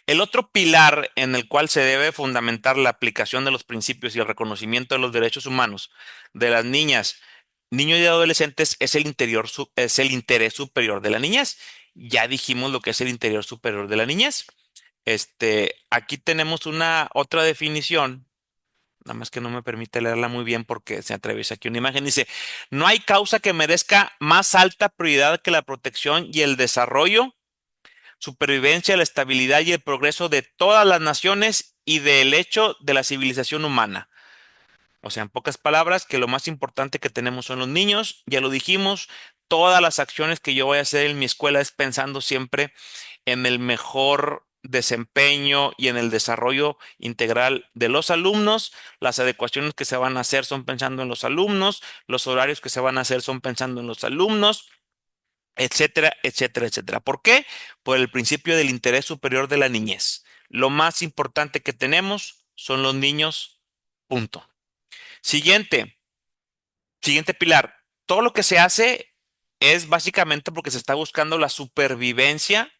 El otro pilar en el cual se debe fundamentar la aplicación de los principios y el reconocimiento de los derechos humanos de las niñas Niños y adolescentes es es el interés superior de la niñez. Ya dijimos lo que es el interior superior de la niñez. Aquí tenemos una otra definición, nada más que no me permite leerla muy bien porque se atraviesa aquí una imagen. Dice, no hay causa que merezca más alta prioridad que la protección y el desarrollo, supervivencia, la estabilidad y el progreso de todas las naciones y del hecho de la civilización humana. O sea, en pocas palabras, que lo más importante que tenemos son los niños, ya lo dijimos, todas las acciones que yo voy a hacer en mi escuela es pensando siempre en el mejor desempeño y en el desarrollo integral de los alumnos. Las adecuaciones que se van a hacer son pensando en los alumnos, los horarios que se van a hacer son pensando en los alumnos, etcétera, etcétera, etcétera. ¿Por qué? Por el principio del interés superior de la niñez. Lo más importante que tenemos son los niños, punto. Siguiente, siguiente pilar. Todo lo que se hace es básicamente porque se está buscando la supervivencia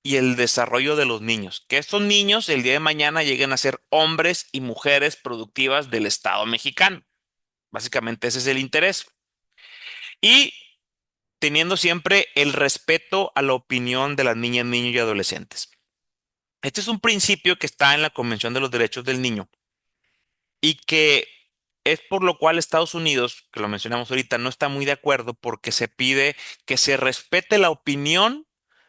y el desarrollo de los niños. Que estos niños el día de mañana lleguen a ser hombres y mujeres productivas del Estado mexicano. Básicamente ese es el interés. Y teniendo siempre el respeto a la opinión de las niñas, niños y adolescentes. Este es un principio que está en la Convención de los Derechos del Niño y que es por lo cual Estados Unidos, que lo mencionamos ahorita, no está muy de acuerdo porque se pide que se respete la opinión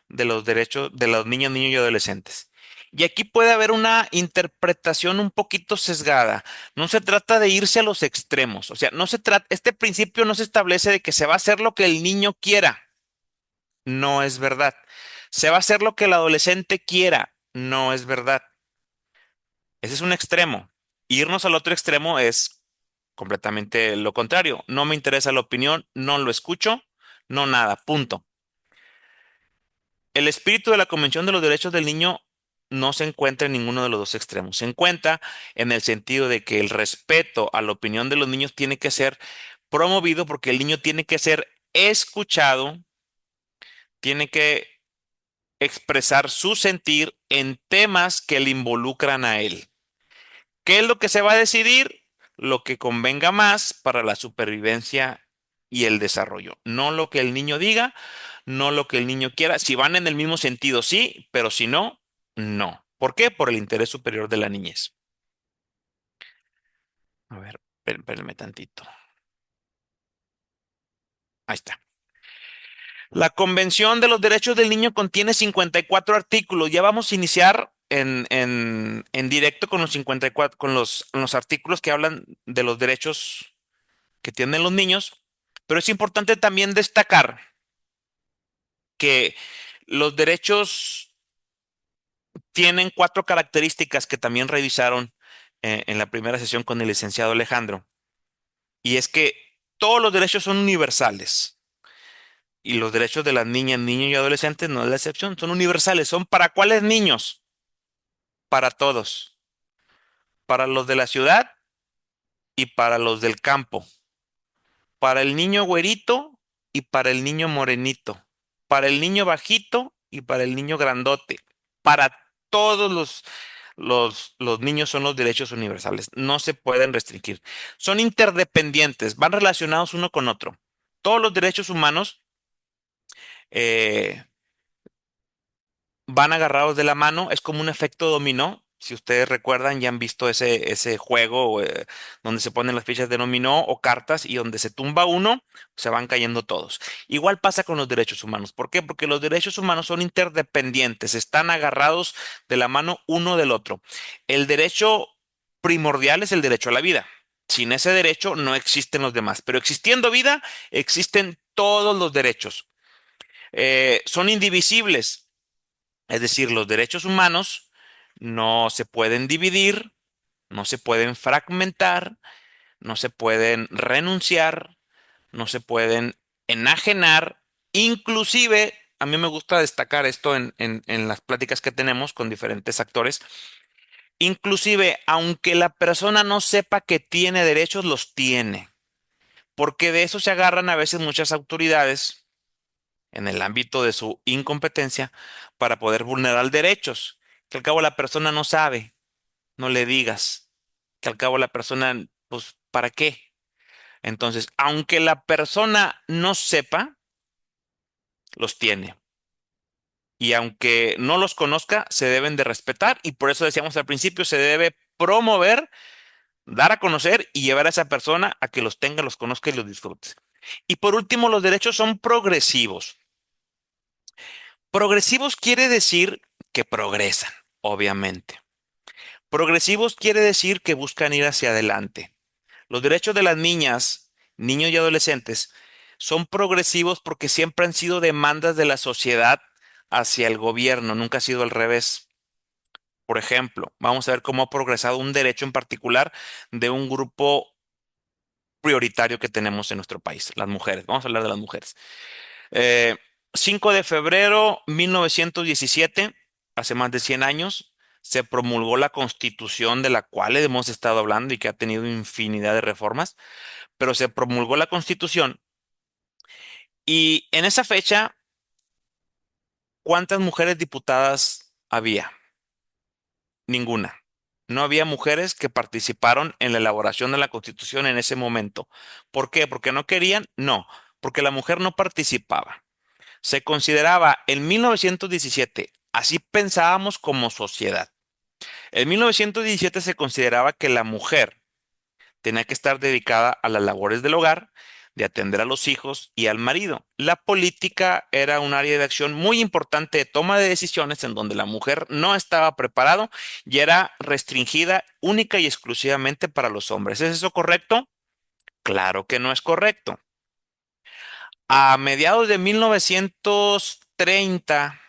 de los derechos de los niños, niños y adolescentes. Y aquí puede haber una interpretación un poquito sesgada. No se trata de irse a los extremos. O sea, no se trata, este principio no se establece de que se va a hacer lo que el niño quiera. No es verdad. Se va a hacer lo que el adolescente quiera. No es verdad. Ese es un extremo. Irnos al otro extremo es completamente lo contrario. No me interesa la opinión, no lo escucho, no nada, punto. El espíritu de la Convención de los Derechos del Niño no se encuentra en ninguno de los dos extremos. Se encuentra en el sentido de que el respeto a la opinión de los niños tiene que ser promovido porque el niño tiene que ser escuchado, tiene que expresar su sentir en temas que le involucran a él. ¿Qué es lo que se va a decidir? Lo que convenga más para la supervivencia y el desarrollo. No lo que el niño diga, no lo que el niño quiera. Si van en el mismo sentido, sí, pero si no, no. ¿Por qué? Por el interés superior de la niñez. A ver, espérenme tantito. Ahí está. La Convención de los Derechos del Niño contiene 54 artículos. Ya vamos a iniciar en directo con los 54, con los artículos que hablan de los derechos que tienen los niños, pero es importante también destacar que los derechos tienen cuatro características que también revisaron en la primera sesión con el licenciado Alejandro, y es que todos los derechos son universales y los derechos de las niñas, niños y adolescentes no es la excepción, son universales. ¿Son para cuáles niños? Para todos, para los de la ciudad y para los del campo, para el niño güerito y para el niño morenito, para el niño bajito y para el niño grandote. Para todos los niños son los derechos universales, no se pueden restringir. Son interdependientes, van relacionados uno con otro. Todos los derechos humanos eh, van agarrados de la mano, es como un efecto dominó. Si ustedes recuerdan, ya han visto ese juego donde se ponen las fichas de dominó o cartas y donde se tumba uno, se van cayendo todos. Igual pasa con los derechos humanos. ¿Por qué? Porque los derechos humanos son interdependientes, están agarrados de la mano uno del otro. El derecho primordial es el derecho a la vida. Sin ese derecho no existen los demás, pero existiendo vida, existen todos los derechos. Son indivisibles. Es decir, los derechos humanos no se pueden dividir, no se pueden fragmentar, no se pueden renunciar, no se pueden enajenar. Inclusive, a mí me gusta destacar esto en las pláticas que tenemos con diferentes actores. Inclusive, aunque la persona no sepa que tiene derechos, los tiene. Porque de eso se agarran a veces muchas autoridades en el ámbito de su incompetencia para poder vulnerar derechos, que al cabo la persona no sabe, no le digas, que al cabo la persona, pues, ¿para qué? Entonces, aunque la persona no sepa, los tiene. Y aunque no los conozca, se deben de respetar y por eso decíamos al principio, se debe promover, dar a conocer y llevar a esa persona a que los tenga, los conozca y los disfrute. Y por último, los derechos son progresivos. Progresivos quiere decir que progresan, obviamente. Progresivos quiere decir que buscan ir hacia adelante. Los derechos de las niñas, niños y adolescentes son progresivos porque siempre han sido demandas de la sociedad hacia el gobierno, nunca ha sido al revés. Por ejemplo, vamos a ver cómo ha progresado un derecho en particular de un grupo prioritario que tenemos en nuestro país, las mujeres. Vamos a hablar de las mujeres. Eh, 5 de febrero 1917, hace más de 100 años, se promulgó la Constitución de la cual hemos estado hablando y que ha tenido infinidad de reformas, pero se promulgó la Constitución y en esa fecha, ¿cuántas mujeres diputadas había? Ninguna. No había mujeres que participaron en la elaboración de la Constitución en ese momento. ¿Por qué? ¿Porque no querían? No, porque la mujer no participaba. Se consideraba en 1917, así pensábamos como sociedad. En 1917 se consideraba que la mujer tenía que estar dedicada a las labores del hogar, de atender a los hijos y al marido. La política era un área de acción muy importante de toma de decisiones en donde la mujer no estaba preparado y era restringida única y exclusivamente para los hombres. ¿Es eso correcto? Claro que no es correcto. A mediados de 1930,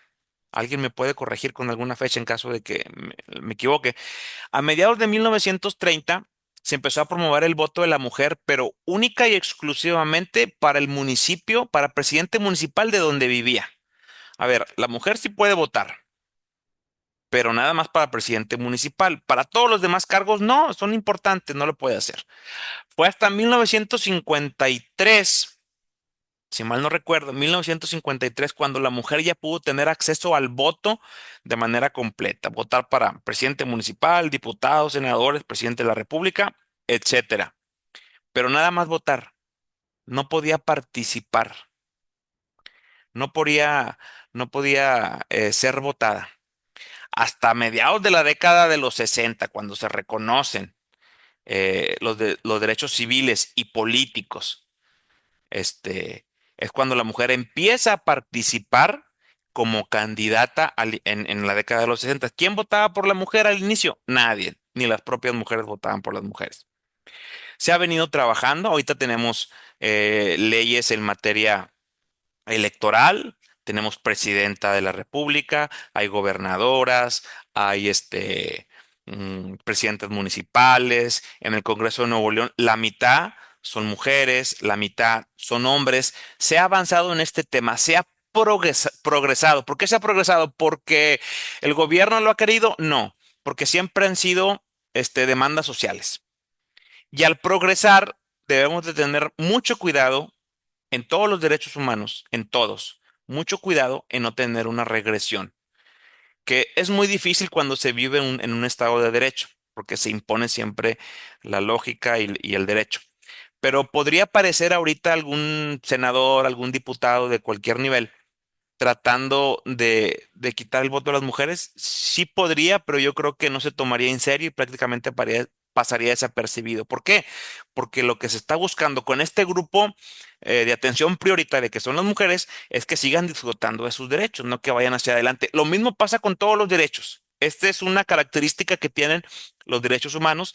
alguien me puede corregir con alguna fecha en caso de que me equivoque. A mediados de 1930 se empezó a promover el voto de la mujer, pero única y exclusivamente para el municipio, para presidente municipal de donde vivía. A ver, la mujer sí puede votar, pero nada más para presidente municipal. Para todos los demás cargos, no, son importantes, no lo puede hacer. Fue hasta 1953, si mal no recuerdo, 1953, cuando la mujer ya pudo tener acceso al voto de manera completa, votar para presidente municipal, diputados, senadores, presidente de la República, etcétera. Pero nada más votar, no podía participar, no podía, no podía ser votada. Hasta mediados de la década de los 60, cuando se reconocen los derechos civiles y políticos, este, es cuando la mujer empieza a participar como candidata en la década de los 60. ¿Quién votaba por la mujer al inicio? Nadie, ni las propias mujeres votaban por las mujeres. Se ha venido trabajando, ahorita tenemos leyes en materia electoral, tenemos presidenta de la República, hay gobernadoras, hay presidentes municipales, en el Congreso de Nuevo León, la mitad son mujeres, la mitad son hombres. Se ha avanzado en este tema, se ha progresado. ¿Por qué se ha progresado? ¿Porque el gobierno lo ha querido? No, porque siempre han sido demandas sociales. Y al progresar, debemos de tener mucho cuidado en todos los derechos humanos, en todos, mucho cuidado en no tener una regresión, que es muy difícil cuando se vive en un estado de derecho, porque se impone siempre la lógica y el derecho. Pero podría aparecer ahorita algún senador, algún diputado de cualquier nivel tratando de quitar el voto a las mujeres? Sí podría, pero yo creo que no se tomaría en serio y prácticamente pasaría desapercibido. ¿Por qué? Porque lo que se está buscando con este grupo de atención prioritaria, que son las mujeres, es que sigan disfrutando de sus derechos, no que vayan hacia adelante. Lo mismo pasa con todos los derechos. Esta es una característica que tienen los derechos humanos.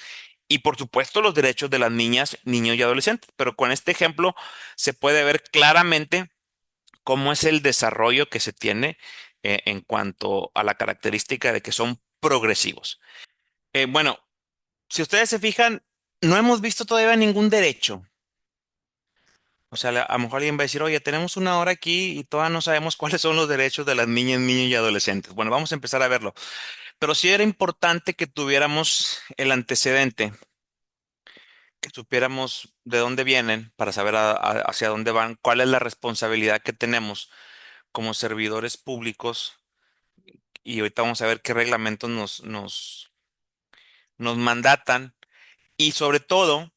Y por supuesto los derechos de las niñas, niños y adolescentes. Pero con este ejemplo se puede ver claramente cómo es el desarrollo que se tiene en cuanto a la característica de que son progresivos. Bueno, si ustedes se fijan, no hemos visto todavía ningún derecho. O sea, a lo mejor alguien va a decir, oye, tenemos una hora aquí y todavía no sabemos cuáles son los derechos de las niñas, niños y adolescentes. Bueno, vamos a empezar a verlo. Pero sí era importante que tuviéramos el antecedente, que supiéramos de dónde vienen para saber hacia dónde van, cuál es la responsabilidad que tenemos como servidores públicos. Y ahorita vamos a ver qué reglamentos nos mandatan. Y sobre todo,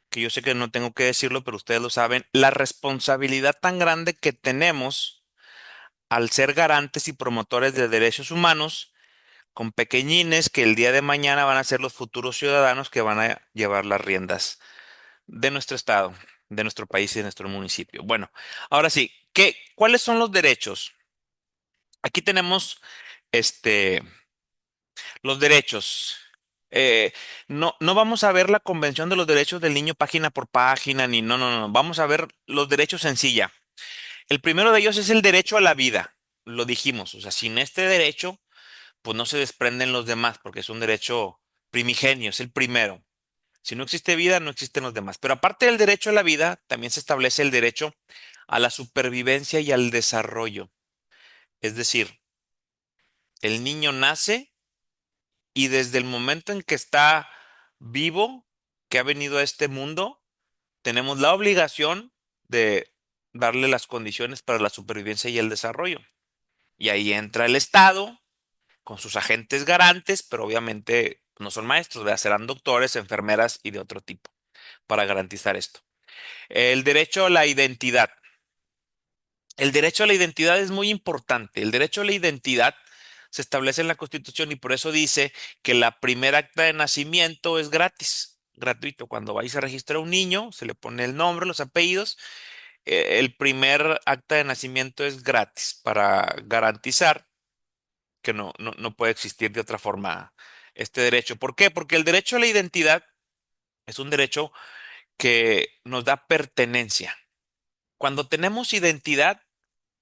que yo sé que no tengo que decirlo, pero ustedes lo saben, la responsabilidad tan grande que tenemos al ser garantes y promotores de derechos humanos con pequeñines que el día de mañana van a ser los futuros ciudadanos que van a llevar las riendas de nuestro estado, de nuestro país y de nuestro municipio. Bueno, ahora sí, ¿cuáles son los derechos? Aquí tenemos este, los derechos. Eh, no vamos a ver la Convención de los Derechos del Niño página por página, ni no. Vamos a ver los derechos en sí ya. El primero de ellos es el derecho a la vida. Lo dijimos, o sea, sin este derecho, pues no se desprenden los demás, porque es un derecho primigenio, es el primero. Si no existe vida, no existen los demás. Pero aparte del derecho a la vida, también se establece el derecho a la supervivencia y al desarrollo. Es decir, el niño nace y desde el momento en que está vivo, que ha venido a este mundo, tenemos la obligación de darle las condiciones para la supervivencia y el desarrollo. Y ahí entra el Estado con sus agentes garantes, pero obviamente no son maestros, ¿verdad? Serán doctores, enfermeras y de otro tipo para garantizar esto. El derecho a la identidad. El derecho a la identidad es muy importante. El derecho a la identidad se establece en la Constitución y por eso dice que la primera acta de nacimiento es gratis, gratuito. Cuando vais a registrar a un niño, se le pone el nombre, los apellidos. El primer acta de nacimiento es gratis para garantizar que no puede existir de otra forma este derecho. ¿Por qué? Porque el derecho a la identidad es un derecho que nos da pertenencia. Cuando tenemos identidad,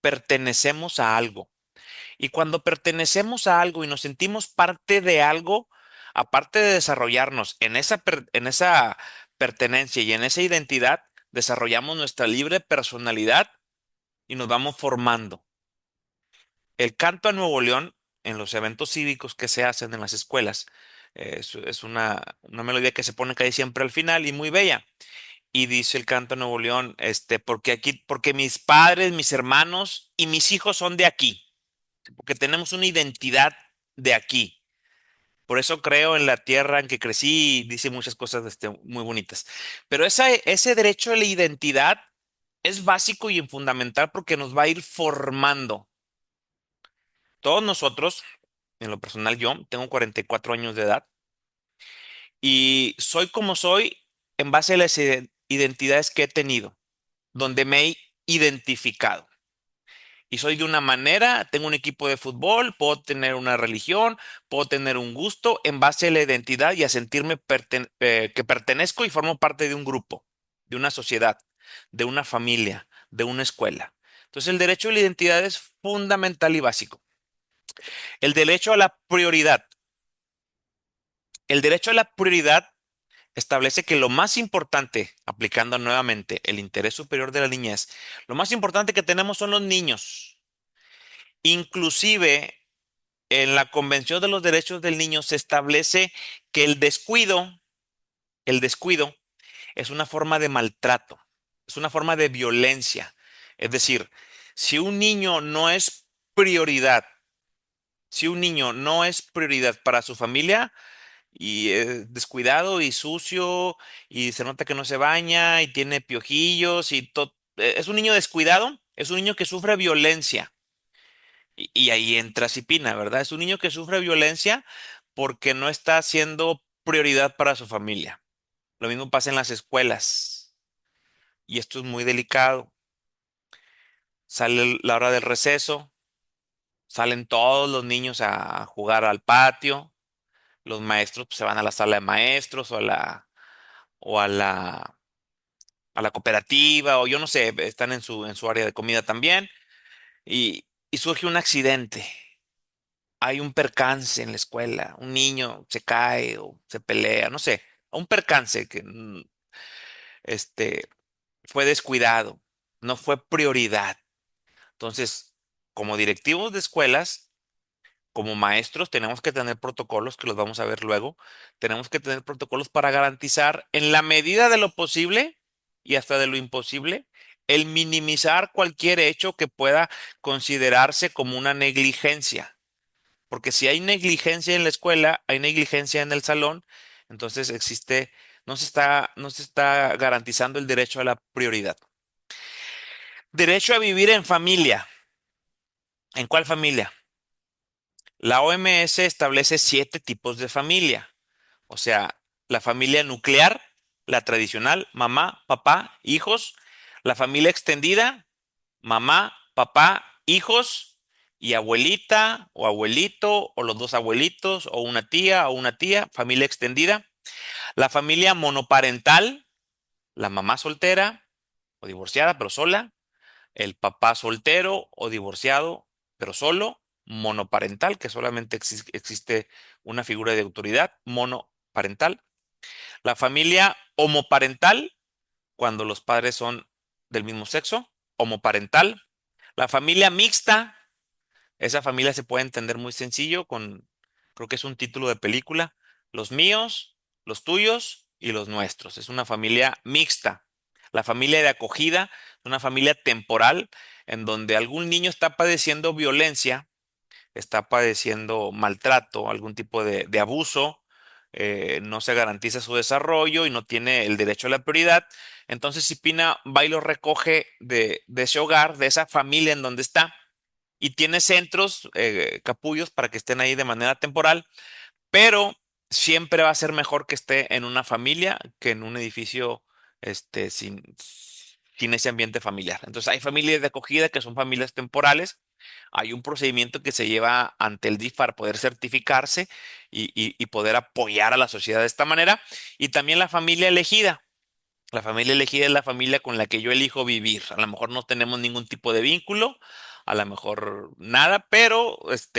pertenecemos a algo. Y cuando pertenecemos a algo y nos sentimos parte de algo, aparte de desarrollarnos en esa pertenencia y en esa identidad, desarrollamos nuestra libre personalidad y nos vamos formando. El canto a Nuevo León en los eventos cívicos que se hacen en las escuelas es una melodía que se pone casi siempre al final y muy bella. Y dice el canto a Nuevo León, porque mis padres, mis hermanos y mis hijos son de aquí, porque tenemos una identidad de aquí. Por eso creo en la tierra en que crecí y dice muchas cosas muy bonitas. Pero ese derecho a la identidad es básico y fundamental porque nos va a ir formando. Todos nosotros, en lo personal yo, tengo 44 años de edad y soy como soy en base a las identidades que he tenido, donde me he identificado. Y soy de una manera, tengo un equipo de fútbol, puedo tener una religión, puedo tener un gusto en base a la identidad y a sentirme que pertenezco y formo parte de un grupo, de una sociedad, de una familia, de una escuela. Entonces el derecho a la identidad es fundamental y básico. El derecho a la prioridad. El derecho a la prioridad establece que lo más importante, aplicando nuevamente el interés superior de la niñez, lo más importante que tenemos son los niños. Inclusive en la Convención de los Derechos del Niño se establece que el descuido es una forma de maltrato, es una forma de violencia. Es decir, si un niño no es prioridad, si un niño no es prioridad para su familia y es descuidado y sucio y se nota que no se baña y tiene piojillos y todo, es un niño descuidado, es un niño que sufre violencia. Y ahí entra Cipina, ¿verdad? Es un niño que sufre violencia porque no está siendo prioridad para su familia. Lo mismo pasa en las escuelas. Y esto es muy delicado. Sale la hora del receso, salen todos los niños a jugar al patio. Los maestros pues, se van a la sala de maestros o a la cooperativa, o yo no sé, están en su área de comida también. Y surge un accidente. Hay un percance en la escuela, un niño se cae o se pelea, no sé, un percance que este, fue descuidado, no fue prioridad. Entonces, como directivos de escuelas, como maestros, tenemos que tener protocolos, que los vamos a ver luego, tenemos que tener protocolos para garantizar en la medida de lo posible y hasta de lo imposible, el minimizar cualquier hecho que pueda considerarse como una negligencia. Porque si hay negligencia en la escuela, hay negligencia en el salón, entonces existe no se está garantizando el derecho a la prioridad. Derecho a vivir en familia. ¿En cuál familia? La OMS establece 7 tipos de familia. O sea, la familia nuclear, la tradicional, mamá, papá, hijos. La familia extendida, mamá, papá, hijos y abuelita o abuelito o los dos abuelitos o una tía, familia extendida. La familia monoparental, la mamá soltera o divorciada pero sola, el papá soltero o divorciado pero solo, monoparental, que solamente existe una figura de autoridad, monoparental. La familia homoparental, cuando los padres son del mismo sexo, homoparental. La familia mixta, esa familia se puede entender muy sencillo creo que es un título de película, los míos, los tuyos y los nuestros. Es una familia mixta. La familia de acogida es una familia temporal en donde algún niño está padeciendo violencia, está padeciendo maltrato, algún tipo de abuso, no se garantiza su desarrollo y no tiene el derecho a la prioridad. Entonces, si Pina va y lo recoge de ese hogar, de esa familia en donde está, y tiene centros, capullos, para que estén ahí de manera temporal, pero siempre va a ser mejor que esté en una familia que en un edificio sin ese ambiente familiar. Entonces, hay familias de acogida que son familias temporales. Hay un procedimiento que se lleva ante el DIF para poder certificarse y poder apoyar a la sociedad de esta manera. Y también la familia elegida. La familia elegida es la familia con la que yo elijo vivir. A lo mejor no tenemos ningún tipo de vínculo, a lo mejor nada, pero es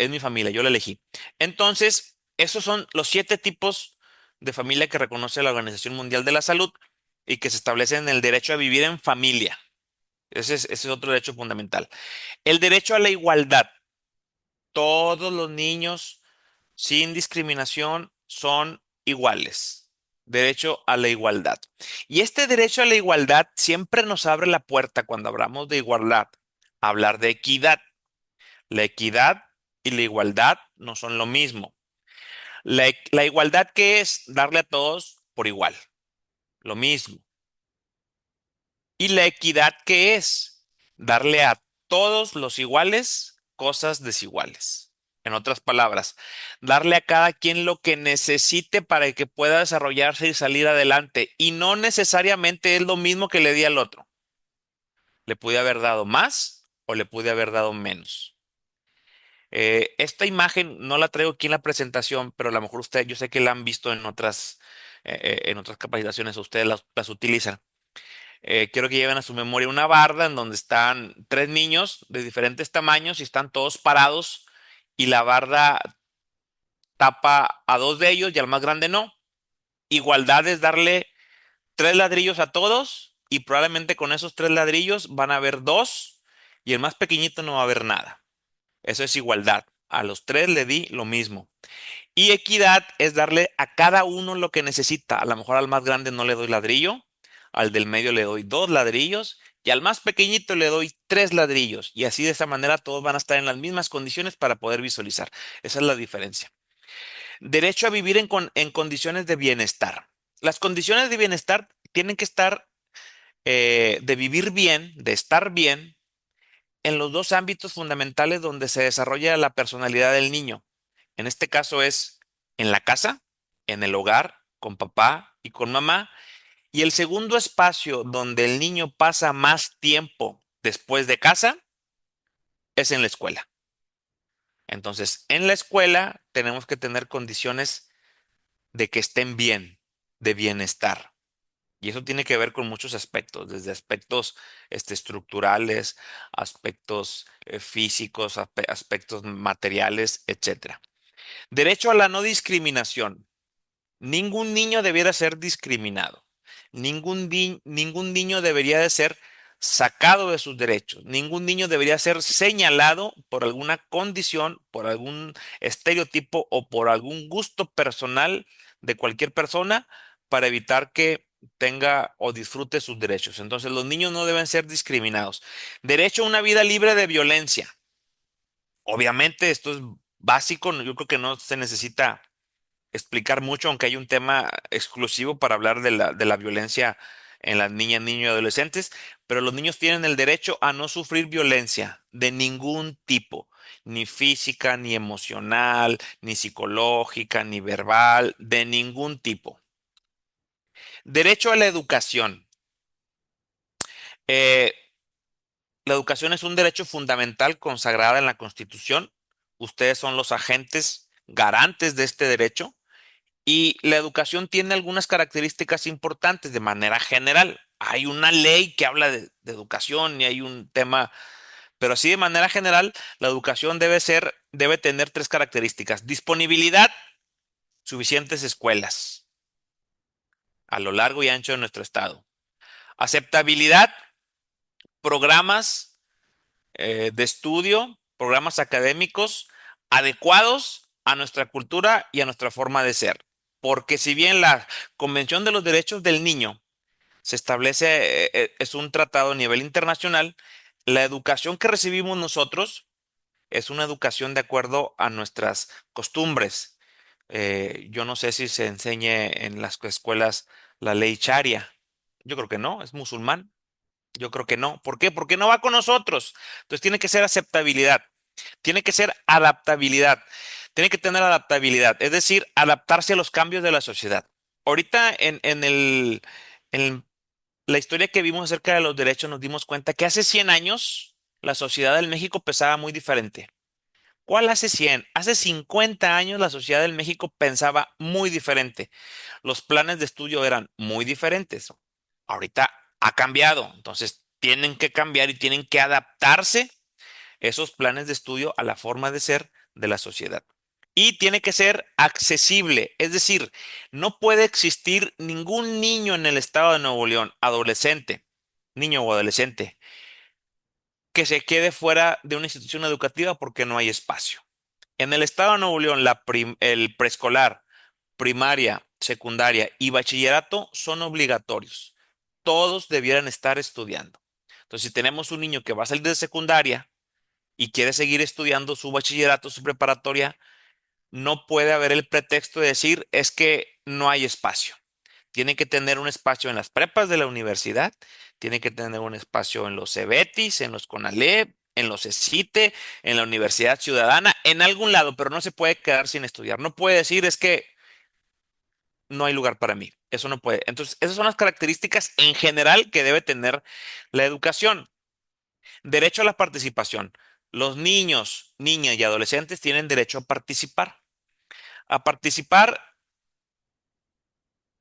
mi familia, yo la elegí. Entonces, esos son los 7 tipos de familia que reconoce la Organización Mundial de la Salud y que se establecen en el derecho a vivir en familia. Ese es otro derecho fundamental. El derecho a la igualdad. Todos los niños, sin discriminación, son iguales. Derecho a la igualdad. Y este derecho a la igualdad siempre nos abre la puerta cuando hablamos de igualdad, a hablar de equidad. La equidad y la igualdad no son lo mismo. La igualdad, ¿qué es? Darle a todos por igual, lo mismo. Y la equidad, ¿qué es? Darle a todos los iguales cosas desiguales. En otras palabras, darle a cada quien lo que necesite para que pueda desarrollarse y salir adelante. Y no necesariamente es lo mismo que le di al otro. Le pude haber dado más o le pude haber dado menos. Esta imagen no la traigo aquí en la presentación, pero a lo mejor yo sé que la han visto en otras capacitaciones, ustedes las utilizan. Quiero que lleven a su memoria una barda en donde están 3 niños de diferentes tamaños y están todos parados y la barda tapa a 2 de ellos y al más grande no. Igualdad es darle 3 ladrillos a todos y probablemente con esos 3 ladrillos van a haber dos y el más pequeñito no va a haber nada. Eso es igualdad. A los 3 le di lo mismo. Y equidad es darle a cada uno lo que necesita. A lo mejor al más grande no le doy ladrillo, al del medio le doy 2 ladrillos y al más pequeñito le doy 3 ladrillos. Y así de esa manera todos van a estar en las mismas condiciones para poder visualizar. Esa es la diferencia. Derecho a vivir en condiciones de bienestar. Las condiciones de bienestar tienen que estar, de vivir bien, de estar bien, en los dos ámbitos fundamentales donde se desarrolla la personalidad del niño. En este caso es en la casa, en el hogar, con papá y con mamá. Y el segundo espacio donde el niño pasa más tiempo después de casa es en la escuela. Entonces, en la escuela tenemos que tener condiciones de que estén bien, de bienestar. Y eso tiene que ver con muchos aspectos, desde aspectos estructurales, aspectos físicos, aspectos materiales, etcétera. Derecho a la no discriminación. Ningún niño debiera ser discriminado. Ningún niño debería de ser sacado de sus derechos. Ningún niño debería ser señalado por alguna condición, por algún estereotipo o por algún gusto personal de cualquier persona para evitar que tenga o disfrute sus derechos. Entonces, los niños no deben ser discriminados. Derecho a una vida libre de violencia. Obviamente, esto es básico. Yo creo que no se necesita explicar mucho, aunque hay un tema exclusivo para hablar de la violencia en las niñas, niños y adolescentes, pero los niños tienen el derecho a no sufrir violencia de ningún tipo, ni física, ni emocional, ni psicológica, ni verbal, de ningún tipo. Derecho a la educación. Eh, la educación es un derecho fundamental consagrado en la Constitución. Ustedes son los agentes garantes de este derecho. Y la educación tiene algunas características importantes de manera general. Hay una ley que habla de educación y hay un tema, pero así de manera general, la educación debe tener tres características. Disponibilidad, suficientes escuelas a lo largo y ancho de nuestro estado. Aceptabilidad, programas de estudio, programas académicos adecuados a nuestra cultura y a nuestra forma de ser. Porque si bien la Convención de los Derechos del Niño se establece, es un tratado a nivel internacional, la educación que recibimos nosotros es una educación de acuerdo a nuestras costumbres. Yo no sé si se enseñe en las escuelas la ley Sharia. Yo creo que no, es musulmán. Yo creo que no. ¿Por qué? Porque no va con nosotros. Entonces tiene que ser aceptabilidad, tiene que ser adaptabilidad, tiene que tener adaptabilidad, es decir, adaptarse a los cambios de la sociedad. Ahorita en la historia que vimos acerca de los derechos nos dimos cuenta que hace 100 años la sociedad del México pensaba muy diferente. ¿Cuál hace 100? Hace 50 años la sociedad del México pensaba muy diferente. Los planes de estudio eran muy diferentes. Ahorita ha cambiado, entonces tienen que cambiar y tienen que adaptarse esos planes de estudio a la forma de ser de la sociedad. Y tiene que ser accesible, es decir, no puede existir ningún niño en el estado de Nuevo León, adolescente, niño o adolescente, que se quede fuera de una institución educativa porque no hay espacio. En el estado de Nuevo León, el preescolar, primaria, secundaria y bachillerato son obligatorios. Todos debieran estar estudiando. Entonces, si tenemos un niño que va a salir de secundaria y quiere seguir estudiando su bachillerato, su preparatoria, no puede haber el pretexto de decir es que no hay espacio. Tiene que tener un espacio en las prepas de la universidad, tiene que tener un espacio en los CEBETIS, en los CONALEP, en los ESITE, en la Universidad Ciudadana, en algún lado, pero no se puede quedar sin estudiar. No puede decir es que no hay lugar para mí. Eso no puede. Entonces, esas son las características en general que debe tener la educación. Derecho a la participación. Los niños, niñas y adolescentes tienen derecho a participar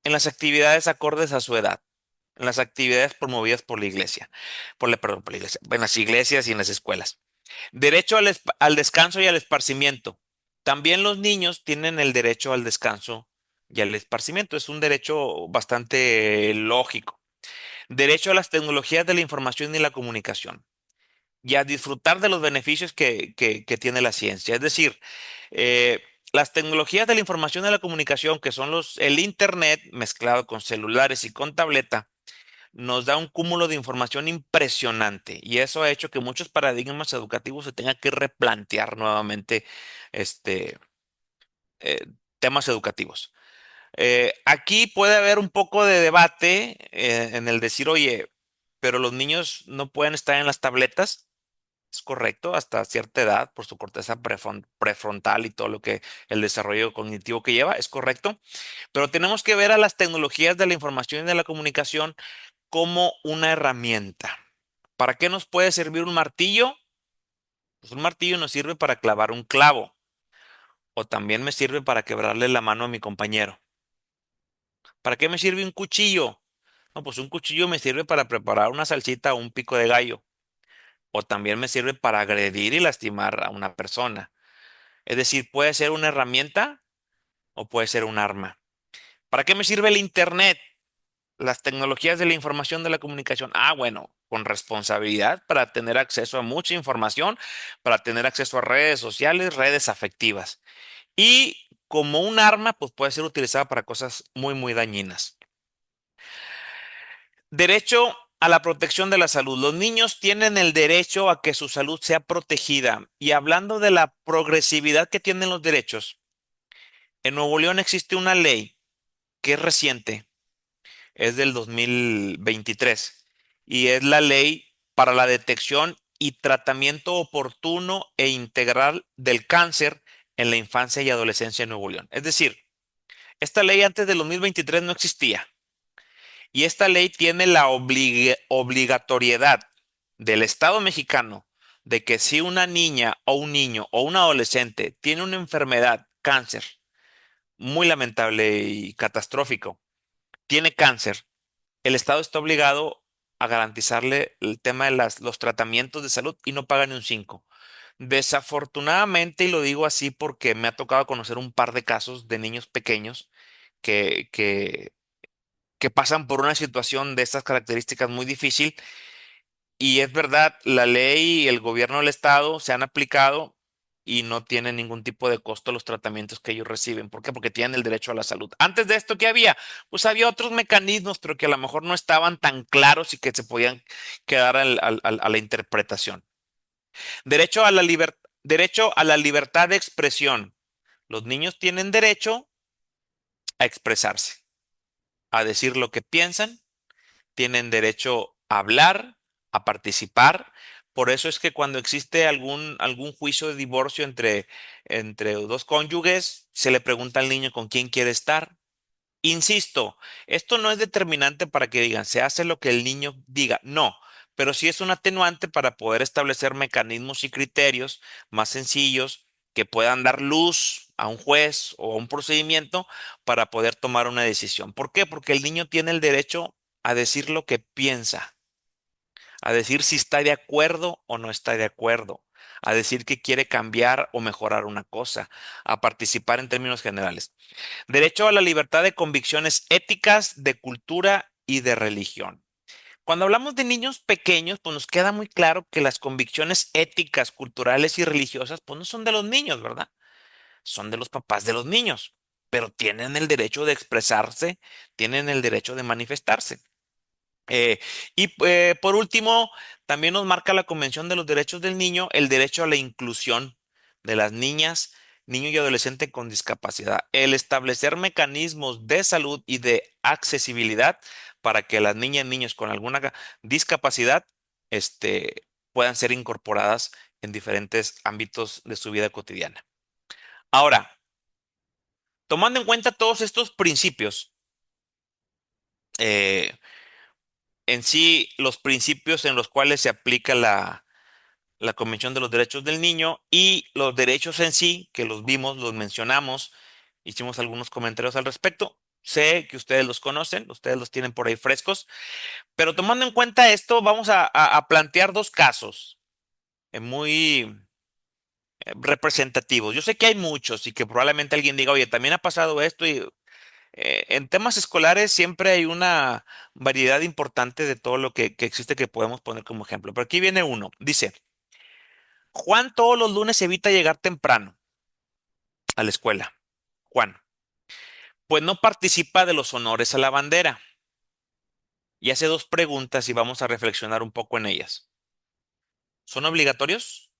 en las actividades acordes a su edad, en las actividades promovidas por la iglesia, perdón, por la iglesia, en las iglesias y en las escuelas. Derecho al descanso y al esparcimiento. También los niños tienen el derecho al descanso y al esparcimiento. Es un derecho bastante lógico. Derecho a las tecnologías de la información y la comunicación y a disfrutar de los beneficios que tiene la ciencia. Es decir, eh, las tecnologías de la información y la comunicación, que son el Internet mezclado con celulares y con tableta, nos da un cúmulo de información impresionante y eso ha hecho que muchos paradigmas educativos se tengan que replantear nuevamente este, eh, temas educativos. Aquí puede haber un poco de debate en el decir, oye, pero los niños no pueden estar en las tabletas. Es correcto, hasta cierta edad, por su corteza prefrontal y todo lo que el desarrollo cognitivo que lleva, es correcto. Pero tenemos que ver a las tecnologías de la información y de la comunicación como una herramienta. ¿Para qué nos puede servir un martillo? Pues un martillo nos sirve para clavar un clavo o también me sirve para quebrarle la mano a mi compañero. ¿Para qué me sirve un cuchillo? No, pues un cuchillo me sirve para preparar una salsita o un pico de gallo o también me sirve para agredir y lastimar a una persona. Es decir, puede ser una herramienta o puede ser un arma. ¿Para qué me sirve el Internet? Las tecnologías de la información de la comunicación. Ah, bueno, con responsabilidad para tener acceso a mucha información, para tener acceso a redes sociales, redes afectivas. Y como un arma, pues puede ser utilizada para cosas muy, muy dañinas. Derecho a la protección de la salud. Los niños tienen el derecho a que su salud sea protegida. Y hablando de la progresividad que tienen los derechos, En Nuevo León existe una ley que es reciente, es del 2023 y es la ley para la detección y tratamiento oportuno e integral del cáncer en la infancia y adolescencia en Nuevo León. Es decir, esta ley antes del 2023 no existía y esta ley tiene la obligatoriedad del Estado mexicano de que si una niña o un niño o un adolescente tiene una enfermedad, cáncer, muy lamentable y catastrófico, tiene cáncer, el Estado está obligado a garantizarle el tema de los tratamientos de salud y no paga ni un 5. Desafortunadamente, y lo digo así porque me ha tocado conocer un par de casos de niños pequeños que, que, que pasan por una situación de estas características muy difícil. Y es verdad, la ley y el gobierno del estado se han aplicado y no tienen ningún tipo de costo los tratamientos que ellos reciben. ¿Por qué? Porque tienen el derecho a la salud. Antes de esto, ¿qué había? Pues había otros mecanismos, pero que a lo mejor no estaban tan claros y que se podían quedar a la interpretación. Derecho a la libertad de expresión. Los niños tienen derecho a expresarse, a decir lo que piensan, tienen derecho a hablar, a participar. Por eso es que cuando existe algún juicio de divorcio entre dos cónyuges, se le pregunta al niño con quién quiere estar. Insisto, esto no es determinante para que digan, se hace lo que el niño diga, no, pero sí es un atenuante para poder establecer mecanismos y criterios más sencillos que puedan dar luz a un juez o a un procedimiento para poder tomar una decisión. ¿Por qué? Porque el niño tiene el derecho a decir lo que piensa, a decir si está de acuerdo o no está de acuerdo, a decir que quiere cambiar o mejorar una cosa, a participar en términos generales. Derecho a la libertad de convicciones éticas, de cultura y de religión. Cuando hablamos de niños pequeños, pues nos queda muy claro que las convicciones éticas, culturales y religiosas, pues no son de los niños, ¿verdad? Son de los papás de los niños, pero tienen el derecho de expresarse, tienen el derecho de manifestarse. Por último, también nos marca la Convención de los Derechos del Niño el derecho a la inclusión de las niñas, niños y adolescentes con discapacidad. El establecer mecanismos de salud y de accesibilidad para que las niñas y niños con alguna discapacidad puedan ser incorporadas en diferentes ámbitos de su vida cotidiana. Ahora, tomando en cuenta todos estos principios, eh, en sí, los principios en los cuales se aplica la Convención de los Derechos del Niño y los derechos en sí, que los vimos, los mencionamos, hicimos algunos comentarios al respecto. Sé que ustedes los conocen, ustedes los tienen por ahí frescos, pero tomando en cuenta esto, vamos a plantear dos casos muy representativos. Yo sé que hay muchos y que probablemente alguien diga, oye, también ha pasado esto y en temas escolares siempre hay una variedad importante de todo lo que existe que podemos poner como ejemplo. Pero aquí viene uno. Dice, Juan todos los lunes evita llegar temprano a la escuela. Juan, pues no participa de los honores a la bandera. Y hace dos preguntas y vamos a reflexionar un poco en ellas. ¿Son obligatorios?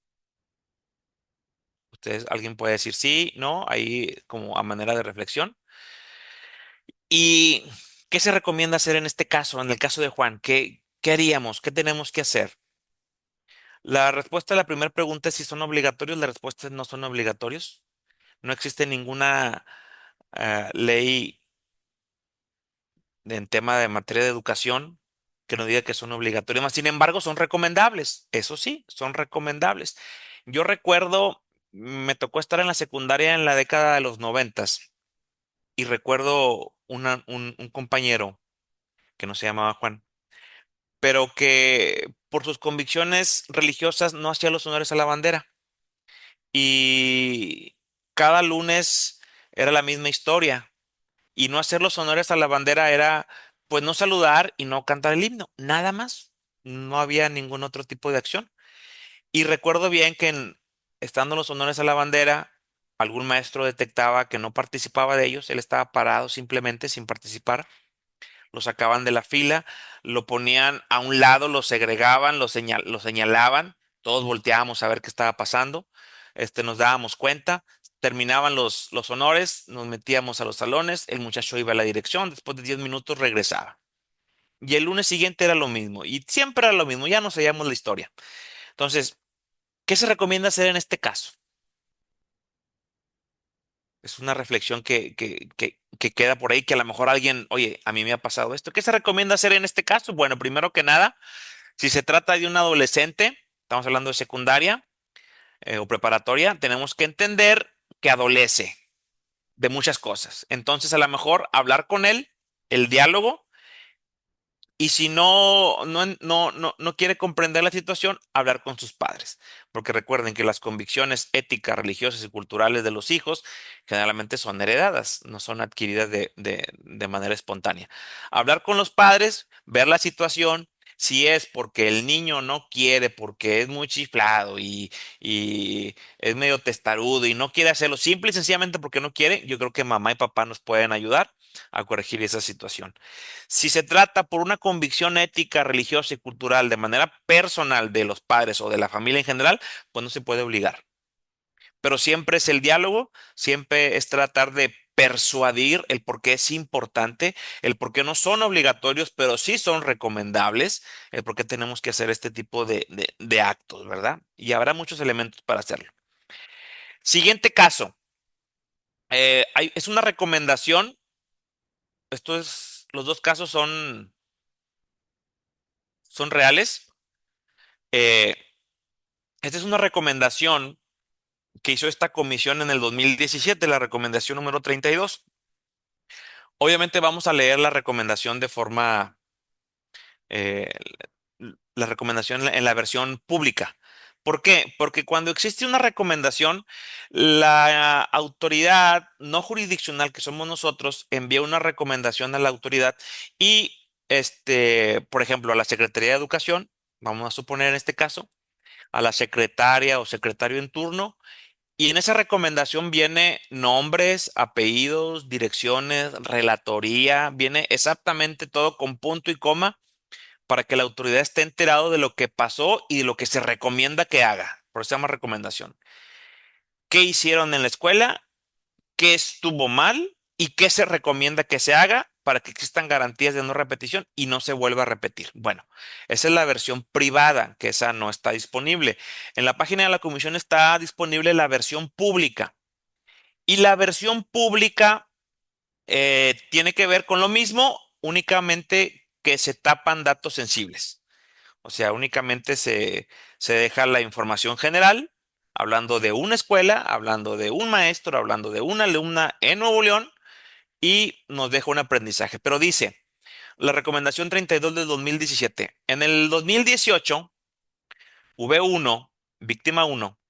Ustedes, alguien puede decir sí, no, ahí como a manera de reflexión. ¿Y qué se recomienda hacer en este caso, en el caso de Juan? ¿Qué haríamos? ¿Qué tenemos que hacer? La respuesta a la primera pregunta es si son obligatorios. La respuesta es no son obligatorios. No existe ninguna ley en tema de materia de educación que nos diga que son obligatorios. Sin embargo, son recomendables. Eso sí, son recomendables. Yo recuerdo, me tocó estar en la secundaria en la década de los 90 y recuerdo un compañero que no se llamaba Juan, pero que por sus convicciones religiosas no hacía los honores a la bandera. Y cada lunes era la misma historia. Y no hacer los honores a la bandera era, pues, no saludar y no cantar el himno. Nada más. No había ningún otro tipo de acción. Y recuerdo bien que estando en los honores a la bandera, algún maestro detectaba que no participaba de ellos. Él estaba parado simplemente sin participar. Lo sacaban de la fila, lo ponían a un lado, lo segregaban, lo señalaban. Todos volteábamos a ver qué estaba pasando. Nos dábamos cuenta. terminaban los honores, nos metíamos a los salones, el muchacho iba a la dirección, después de 10 minutos regresaba. Y el lunes siguiente era lo mismo, y siempre era lo mismo, ya no sabíamos la historia. Entonces, ¿qué se recomienda hacer en este caso? Es una reflexión que queda por ahí, que a lo mejor alguien, oye, a mí me ha pasado esto. ¿Qué se recomienda hacer en este caso? Bueno, primero que nada, si se trata de un adolescente, estamos hablando de secundaria o preparatoria, tenemos que entender que adolece de muchas cosas. Entonces, a lo mejor hablar con él, el diálogo. Y si no quiere comprender la situación, hablar con sus padres. Porque recuerden que las convicciones éticas, religiosas y culturales de los hijos generalmente son heredadas, no son adquiridas de manera espontánea. Hablar con los padres, ver la situación. Si es porque el niño no quiere, porque es muy chiflado y es medio testarudo y no quiere hacerlo, simple y sencillamente porque no quiere, yo creo que mamá y papá nos pueden ayudar a corregir esa situación. Si se trata por una convicción ética, religiosa y cultural de manera personal de los padres o de la familia en general, pues no se puede obligar. Pero siempre es el diálogo, siempre es tratar de persuadir el por qué es importante, el por qué no son obligatorios, pero sí son recomendables, el por qué tenemos que hacer este tipo de actos, ¿verdad? Y habrá muchos elementos para hacerlo. Siguiente caso. Es una recomendación. Los dos casos son reales. Eh, Esta es una recomendación que hizo esta comisión en el 2017, la recomendación número 32. Obviamente vamos a leer la recomendación de forma, eh, la recomendación en la versión pública. ¿Por qué? Porque cuando existe una recomendación, la autoridad no jurisdiccional, que somos nosotros, envía una recomendación a la autoridad y, por ejemplo, a la Secretaría de Educación, vamos a suponer en este caso, a la secretaria o secretario en turno. Y en esa recomendación viene nombres, apellidos, direcciones, relatoría, viene exactamente todo con punto y coma para que la autoridad esté enterado de lo que pasó y de lo que se recomienda que haga. Por eso se llama recomendación. ¿Qué hicieron en la escuela? ¿Qué estuvo mal? ¿Y qué se recomienda que se haga para que existan garantías de no repetición y no se vuelva a repetir? Bueno, esa es la versión privada, que esa no está disponible. En la página de la comisión está disponible la versión pública. Y la versión pública tiene que ver con lo mismo, únicamente que se tapan datos sensibles. O sea, únicamente se deja la información general, hablando de una escuela, hablando de un maestro, hablando de una alumna en Nuevo León y nos deja un aprendizaje. Pero dice, la recomendación 32 del 2017, en el 2018, V1, víctima uno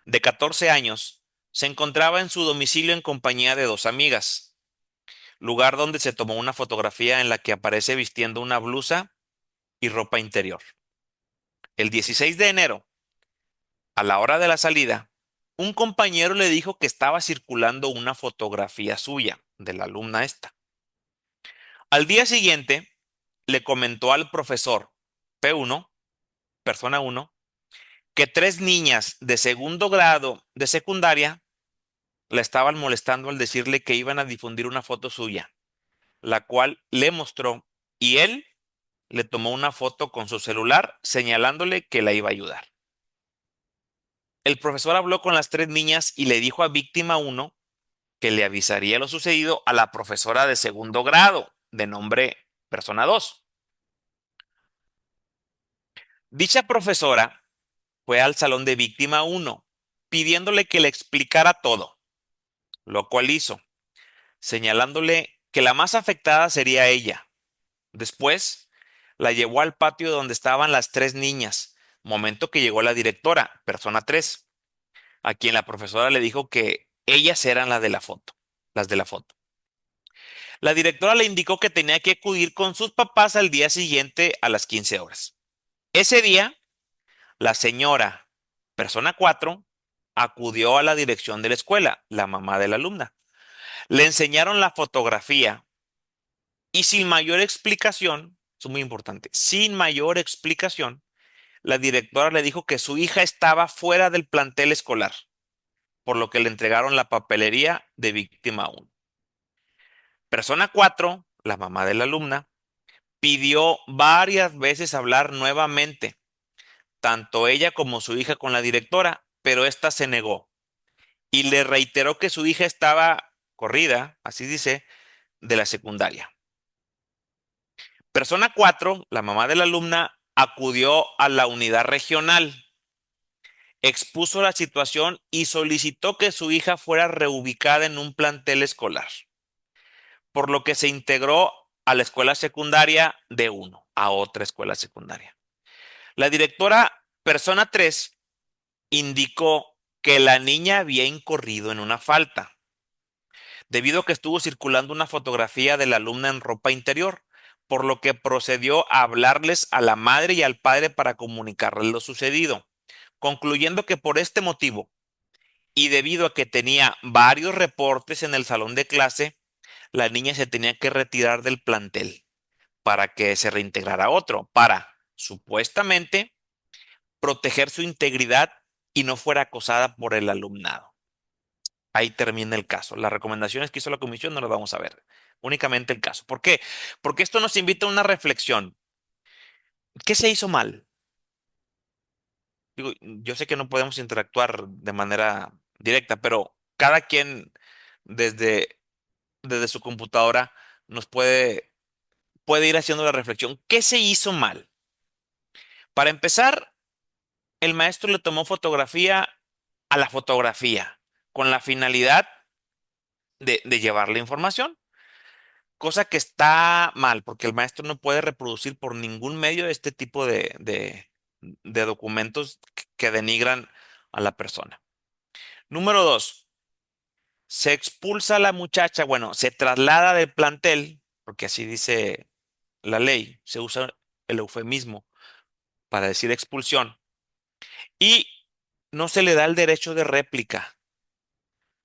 de 14 años, se encontraba en su domicilio en compañía de dos amigas, lugar donde se tomó una fotografía en la que aparece vistiendo una blusa y ropa interior. El 16 de enero, a la hora de la salida, un compañero le dijo que estaba circulando una fotografía suya, de la alumna esta. Al día siguiente, le comentó al profesor P1, persona uno, que tres niñas de segundo grado de secundaria la estaban molestando al decirle que iban a difundir una foto suya, la cual le mostró y él le tomó una foto con su celular señalándole que la iba a ayudar. El profesor habló con las tres niñas y le dijo a víctima uno que le avisaría lo sucedido a la profesora de segundo grado, de nombre persona 2. Dicha profesora fue al salón de víctima uno, pidiéndole que le explicara todo, lo cual hizo, señalándole que la más afectada sería ella. Después, la llevó al patio donde estaban las tres niñas, momento que llegó la directora, persona 3, a quien la profesora le dijo que ellas eran las de la foto, las de la foto. La directora le indicó que tenía que acudir con sus papás al día siguiente a las 15 horas. Ese día, la señora, persona 4, acudió a la dirección de la escuela, la mamá de la alumna. Le enseñaron la fotografía y sin mayor explicación, es muy importante, sin mayor explicación, la directora le dijo que su hija estaba fuera del plantel escolar por lo que le entregaron la papelería de víctima 1. Persona 4, la mamá de la alumna, pidió varias veces hablar nuevamente, tanto ella como su hija con la directora, pero ésta se negó y le reiteró que su hija estaba corrida, así dice, de la secundaria. Persona 4, la mamá de la alumna, acudió a la unidad regional, expuso la situación y solicitó que su hija fuera reubicada en un plantel escolar, por lo que se integró a la escuela secundaria de uno, a otra escuela secundaria. La directora, persona 3, indicó que la niña había incurrido en una falta, debido a que estuvo circulando una fotografía de la alumna en ropa interior, por lo que procedió a hablarles a la madre y al padre para comunicarles lo sucedido, concluyendo que por este motivo y debido a que tenía varios reportes en el salón de clase, la niña se tenía que retirar del plantel para que se reintegrara otro, para supuestamente proteger su integridad y no fuera acosada por el alumnado. Ahí termina el caso. Las recomendaciones que hizo la comisión no las vamos a ver. Únicamente el caso. ¿Por qué? Porque esto nos invita a una reflexión. ¿Qué se hizo mal? Digo, yo sé que no podemos interactuar de manera directa, pero cada quien desde, desde su computadora nos puede ir haciendo la reflexión. ¿Qué se hizo mal? Para empezar, el maestro le tomó fotografía a la fotografía con la finalidad de llevar la información. Cosa que está mal, porque el maestro no puede reproducir por ningún medio este tipo de documentos que denigran a la persona. Número 2, se expulsa a la muchacha, bueno, se traslada del plantel, porque así dice la ley, se usa el eufemismo para decir expulsión, y no se le da el derecho de réplica.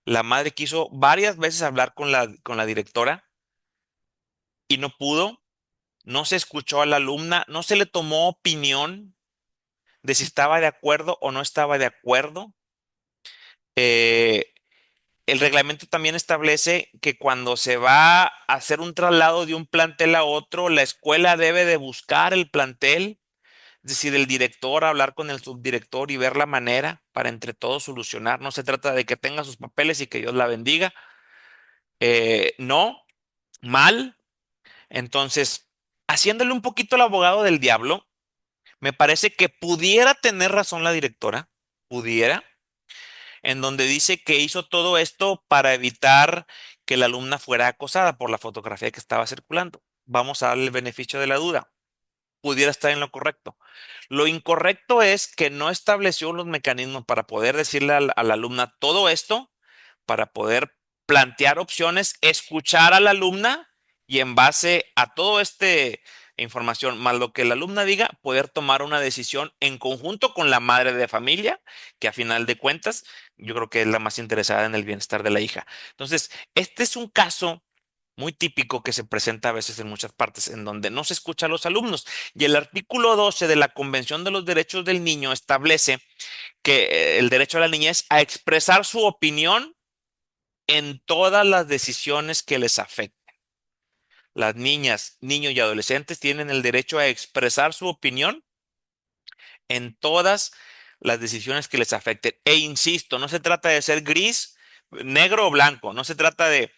La madre quiso varias veces hablar con la directora y no pudo. No se escuchó a la alumna, no se le tomó opinión de si estaba de acuerdo o no estaba de acuerdo. Eh, el reglamento también establece que cuando se va a hacer un traslado de un plantel a otro, la escuela debe de buscar el plantel, es decir, el director, hablar con el subdirector y ver la manera para entre todos solucionar. No se trata de que tenga sus papeles y que Dios la bendiga. No, mal. Entonces, haciéndole un poquito el abogado del diablo, me parece que pudiera tener razón la directora, pudiera, en donde dice que hizo todo esto para evitar que la alumna fuera acosada por la fotografía que estaba circulando. Vamos a darle el beneficio de la duda. Pudiera estar en lo correcto. Lo incorrecto es que no estableció los mecanismos para poder decirle a la alumna todo esto, para poder plantear opciones, escuchar a la alumna y en base a todo este información, más lo que la alumna diga, poder tomar una decisión en conjunto con la madre de familia, que a final de cuentas yo creo que es la más interesada en el bienestar de la hija. Entonces, este es un caso muy típico que se presenta a veces en muchas partes, en donde no se escucha a los alumnos. Y el artículo 12 de la Convención de los Derechos del Niño establece que el derecho a la niñez a expresar su opinión en todas las decisiones que les afecten. Las niñas, niños y adolescentes tienen el derecho a expresar su opinión en todas las decisiones que les afecten. E insisto, no se trata de ser gris, negro o blanco, no se trata de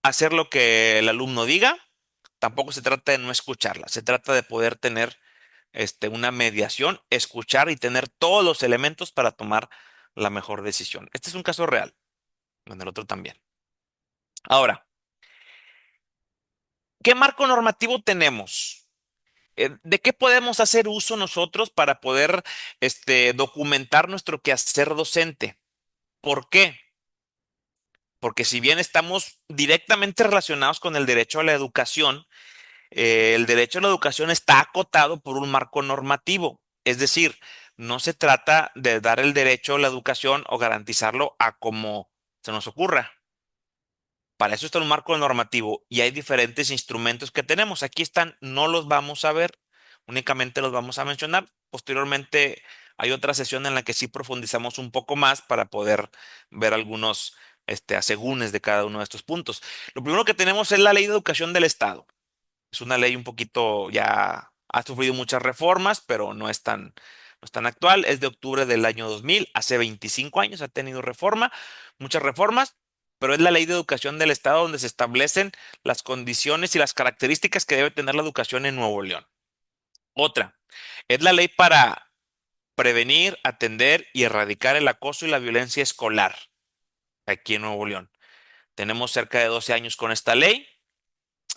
hacer lo que el alumno diga, tampoco se trata de no escucharla, se trata de poder tener una mediación, escuchar y tener todos los elementos para tomar la mejor decisión. Este es un caso real, en el otro también. Ahora, ¿qué marco normativo tenemos? ¿De qué podemos hacer uso nosotros para poder documentar nuestro quehacer docente? ¿Por qué? Porque si bien estamos directamente relacionados con el derecho a la educación, el derecho a la educación está acotado por un marco normativo. Es decir, no se trata de dar el derecho a la educación o garantizarlo a como se nos ocurra. Para eso está un marco normativo y hay diferentes instrumentos que tenemos. Aquí están, no los vamos a ver, únicamente los vamos a mencionar. Posteriormente Hay otra sesión en la que sí profundizamos un poco más para poder ver algunos asegúnes de cada uno de estos puntos. Lo primero que tenemos es la Ley de Educación del Estado. Es una ley un poquito ya ha sufrido muchas reformas, pero no es tan actual. Es de octubre del año 2000, hace 25 años ha tenido reforma, muchas reformas, pero es la Ley de Educación del Estado donde se establecen las condiciones y las características que debe tener la educación en Nuevo León. Otra, es la ley para prevenir, atender y erradicar el acoso y la violencia escolar aquí en Nuevo León. Tenemos cerca de 12 años con esta ley,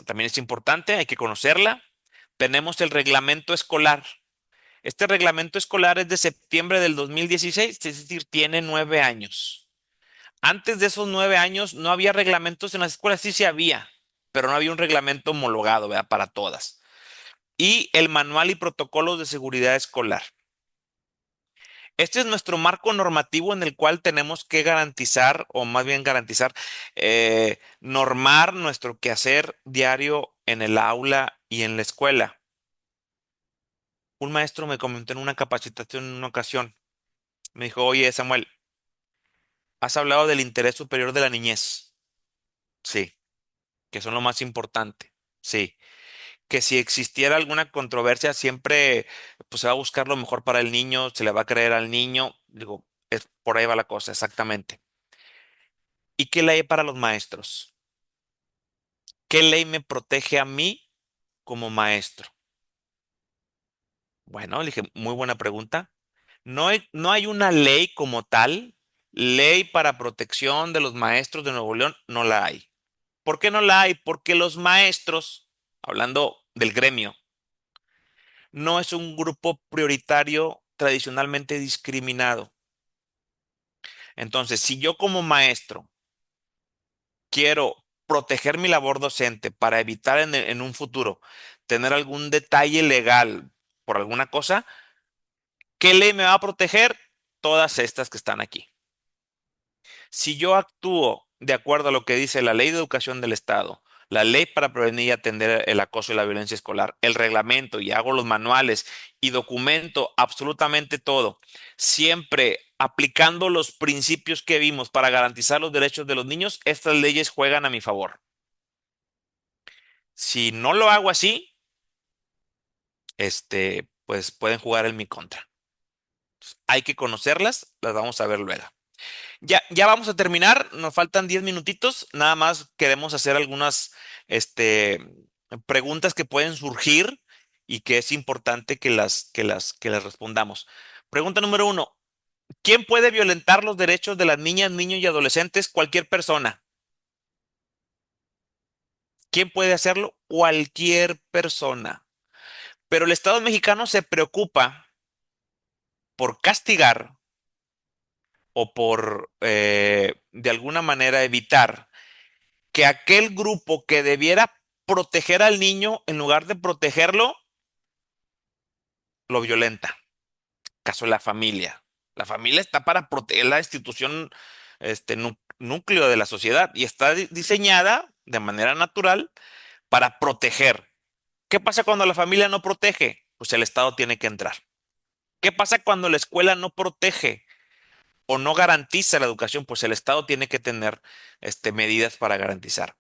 también es importante, hay que conocerla. Tenemos el reglamento escolar. Este reglamento escolar es de septiembre del 2016, es decir, tiene 9 años. Antes de esos 9 años no había reglamentos en las escuelas, sí se había, pero no había un reglamento homologado, ¿verdad? Para todas. Y el manual y protocolos de seguridad escolar. Este es nuestro marco normativo en el cual tenemos que garantizar, o más bien garantizar, normar nuestro quehacer diario en el aula y en la escuela. Un maestro me comentó en una capacitación en una ocasión, me dijo, oye, Samuel, has hablado del interés superior de la niñez. Sí, que son lo más importante. Sí, que si existiera alguna controversia, siempre pues, se va a buscar lo mejor para el niño, se le va a creer al niño. Digo, por ahí va la cosa, exactamente. ¿Y qué ley para los maestros? ¿Qué ley me protege a mí como maestro? Bueno, le dije, muy buena pregunta. No hay una ley como tal, ley para protección de los maestros de Nuevo León, no la hay. ¿Por qué no la hay? Porque los maestros, hablando del gremio, no es un grupo prioritario tradicionalmente discriminado. Entonces, si yo como maestro quiero proteger mi labor docente para evitar en un futuro tener algún detalle legal por alguna cosa, ¿qué ley me va a proteger? Todas estas que están aquí. Si yo actúo de acuerdo a lo que dice la Ley de Educación del Estado, la ley para prevenir y atender el acoso y la violencia escolar, el reglamento y hago los manuales y documento absolutamente todo, siempre aplicando los principios que vimos para garantizar los derechos de los niños, estas leyes juegan a mi favor. Si no lo hago así, pues pueden jugar en mi contra. Hay que conocerlas, las vamos a ver luego. Ya vamos a terminar, nos faltan 10 minutitos, nada más queremos hacer algunas preguntas que pueden surgir y que es importante que las respondamos. Pregunta número uno, ¿quién puede violentar los derechos de las niñas, niños y adolescentes? Cualquier persona. ¿Quién puede hacerlo? Cualquier persona. Pero el Estado mexicano se preocupa por castigar o por, de alguna manera, evitar que aquel grupo que debiera proteger al niño, en lugar de protegerlo, lo violenta. Caso de la familia. La familia está para proteger la institución, núcleo de la sociedad y está diseñada de manera natural para proteger. ¿Qué pasa cuando la familia no protege? Pues el Estado tiene que entrar. ¿Qué pasa cuando la escuela no protege o no garantiza la educación? Pues el Estado tiene que tener, medidas para garantizar.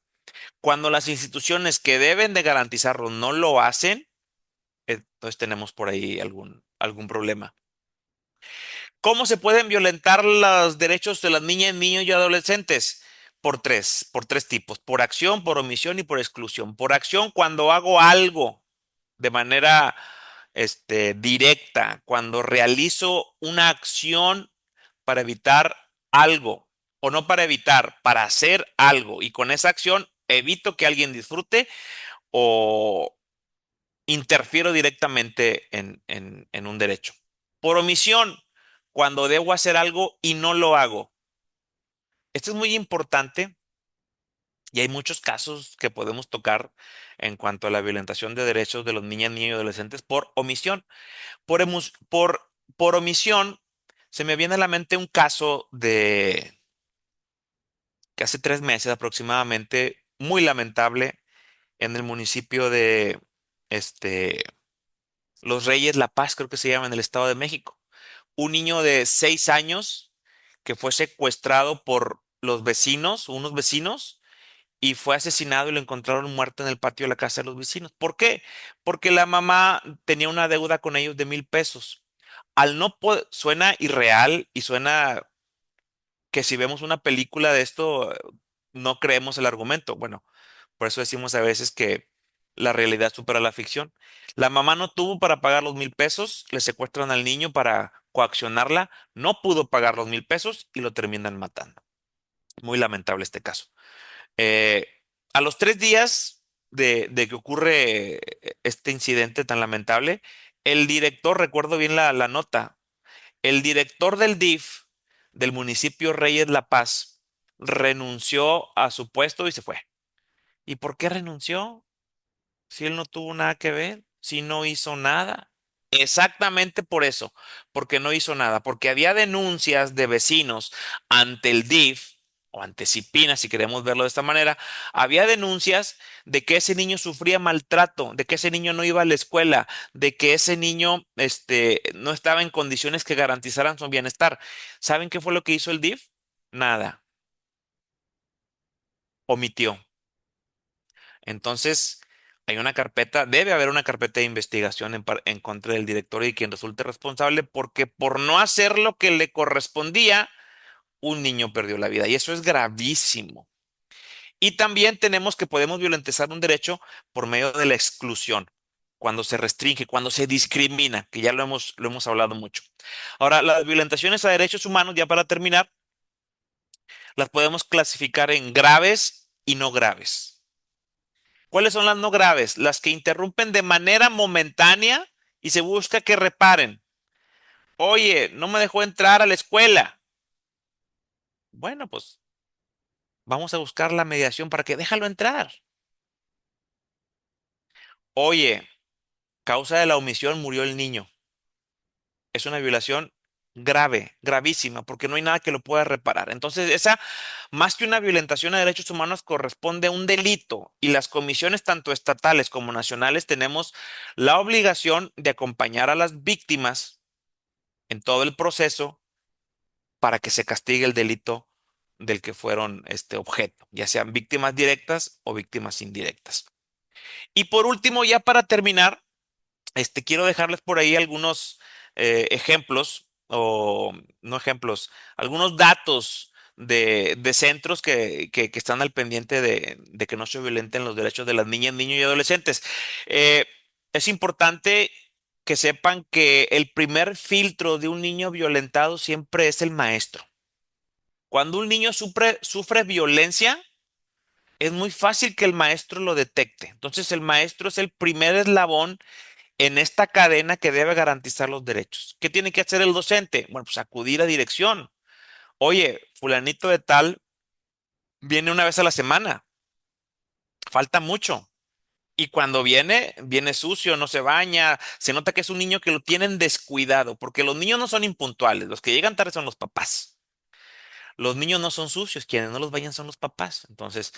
Cuando las instituciones que deben de garantizarlo no lo hacen, entonces tenemos por ahí algún problema. ¿Cómo se pueden violentar los derechos de las niñas, niños y adolescentes? Por tres tipos, por acción, por omisión y por exclusión. Por acción, cuando hago algo de manera, directa, cuando realizo una acción para evitar algo, o no para evitar, para hacer algo, y con esa acción evito que alguien disfrute o interfiero directamente en un derecho. Por omisión, cuando debo hacer algo y no lo hago. Esto es muy importante y hay muchos casos que podemos tocar en cuanto a la violentación de derechos de los niñas, niños y adolescentes por omisión. Por omisión, se me viene a la mente un caso de que hace 3 meses aproximadamente, muy lamentable, en el municipio de este, Los Reyes La Paz, creo que se llama, en el Estado de México. un niño de 6 años que fue secuestrado por los vecinos, unos vecinos, y fue asesinado y lo encontraron muerto en el patio de la casa de los vecinos. ¿Por qué? Porque la mamá tenía una deuda con ellos de 1,000 pesos. Al no poder, suena irreal y suena que si vemos una película de esto, no creemos el argumento. Bueno, por eso decimos a veces que la realidad supera la ficción. La mamá no tuvo para pagar los 1,000 pesos, le secuestran al niño para coaccionarla, no pudo pagar los 1,000 pesos y lo terminan matando. Muy lamentable este caso. Eh, a los 3 días de que ocurre este incidente tan lamentable, el director, recuerdo bien la nota, el director del DIF del municipio Reyes La Paz renunció a su puesto y se fue. ¿Y por qué renunció? Si él no tuvo nada que ver, si no hizo nada. Exactamente por eso, porque no hizo nada, porque había denuncias de vecinos ante el DIF o ante Cipina, si queremos verlo de esta manera, había denuncias de que ese niño sufría maltrato, de que ese niño no iba a la escuela, de que ese niño no estaba en condiciones que garantizaran su bienestar. ¿Saben qué fue lo que hizo el DIF? Nada, omitió. Entonces, hay una carpeta, debe haber una carpeta de investigación en contra del director y quien resulte responsable, porque por no hacer lo que le correspondía, un niño perdió la vida. Y eso es gravísimo. Y también tenemos que podemos violentizar un derecho por medio de la exclusión, cuando se restringe, cuando se discrimina, que ya lo hemos hablado mucho. Ahora, las violentaciones a derechos humanos, ya para terminar, las podemos clasificar en graves y no graves. ¿Cuáles son las no graves? Las que interrumpen de manera momentánea y se busca que reparen. Oye, no me dejó entrar a la escuela. Bueno, pues vamos a buscar la mediación para que déjalo entrar. Oye, causa de la omisión murió el niño. Es una violación grave, gravísima, porque no hay nada que lo pueda reparar. Entonces, esa, más que una violentación a derechos humanos, corresponde a un delito y las comisiones, tanto estatales como nacionales, tenemos la obligación de acompañar a las víctimas en todo el proceso para que se castigue el delito del que fueron este objeto, ya sean víctimas directas o víctimas indirectas. Y por último, ya para terminar, quiero dejarles por ahí algunos ejemplos, o no ejemplos, algunos datos de centros que están al pendiente de que no se violenten los derechos de las niñas, niños y adolescentes. Eh, es importante que sepan que el primer filtro de un niño violentado siempre es el maestro. Cuando un niño sufre violencia, es muy fácil que el maestro lo detecte. Entonces, el maestro es el primer eslabón en esta cadena que debe garantizar los derechos. ¿Qué tiene que hacer el docente? Bueno, pues acudir a dirección. Oye, fulanito de tal viene una vez a la semana, falta mucho. Y cuando viene, viene sucio, no se baña, se nota que es un niño que lo tienen descuidado, porque los niños no son impuntuales, los que llegan tarde son los papás. Los niños no son sucios, quienes no los bañan son los papás. Entonces,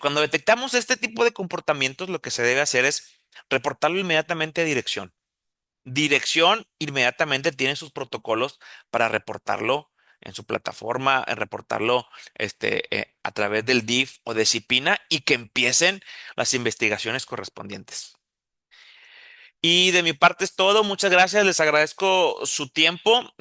cuando detectamos este tipo de comportamientos, lo que se debe hacer es reportarlo inmediatamente a dirección. Dirección inmediatamente tiene sus protocolos para reportarlo en su plataforma, en reportarlo a través del DIF o de CIPINA y que empiecen las investigaciones correspondientes. Y de mi parte es todo. Muchas gracias. Les agradezco su tiempo.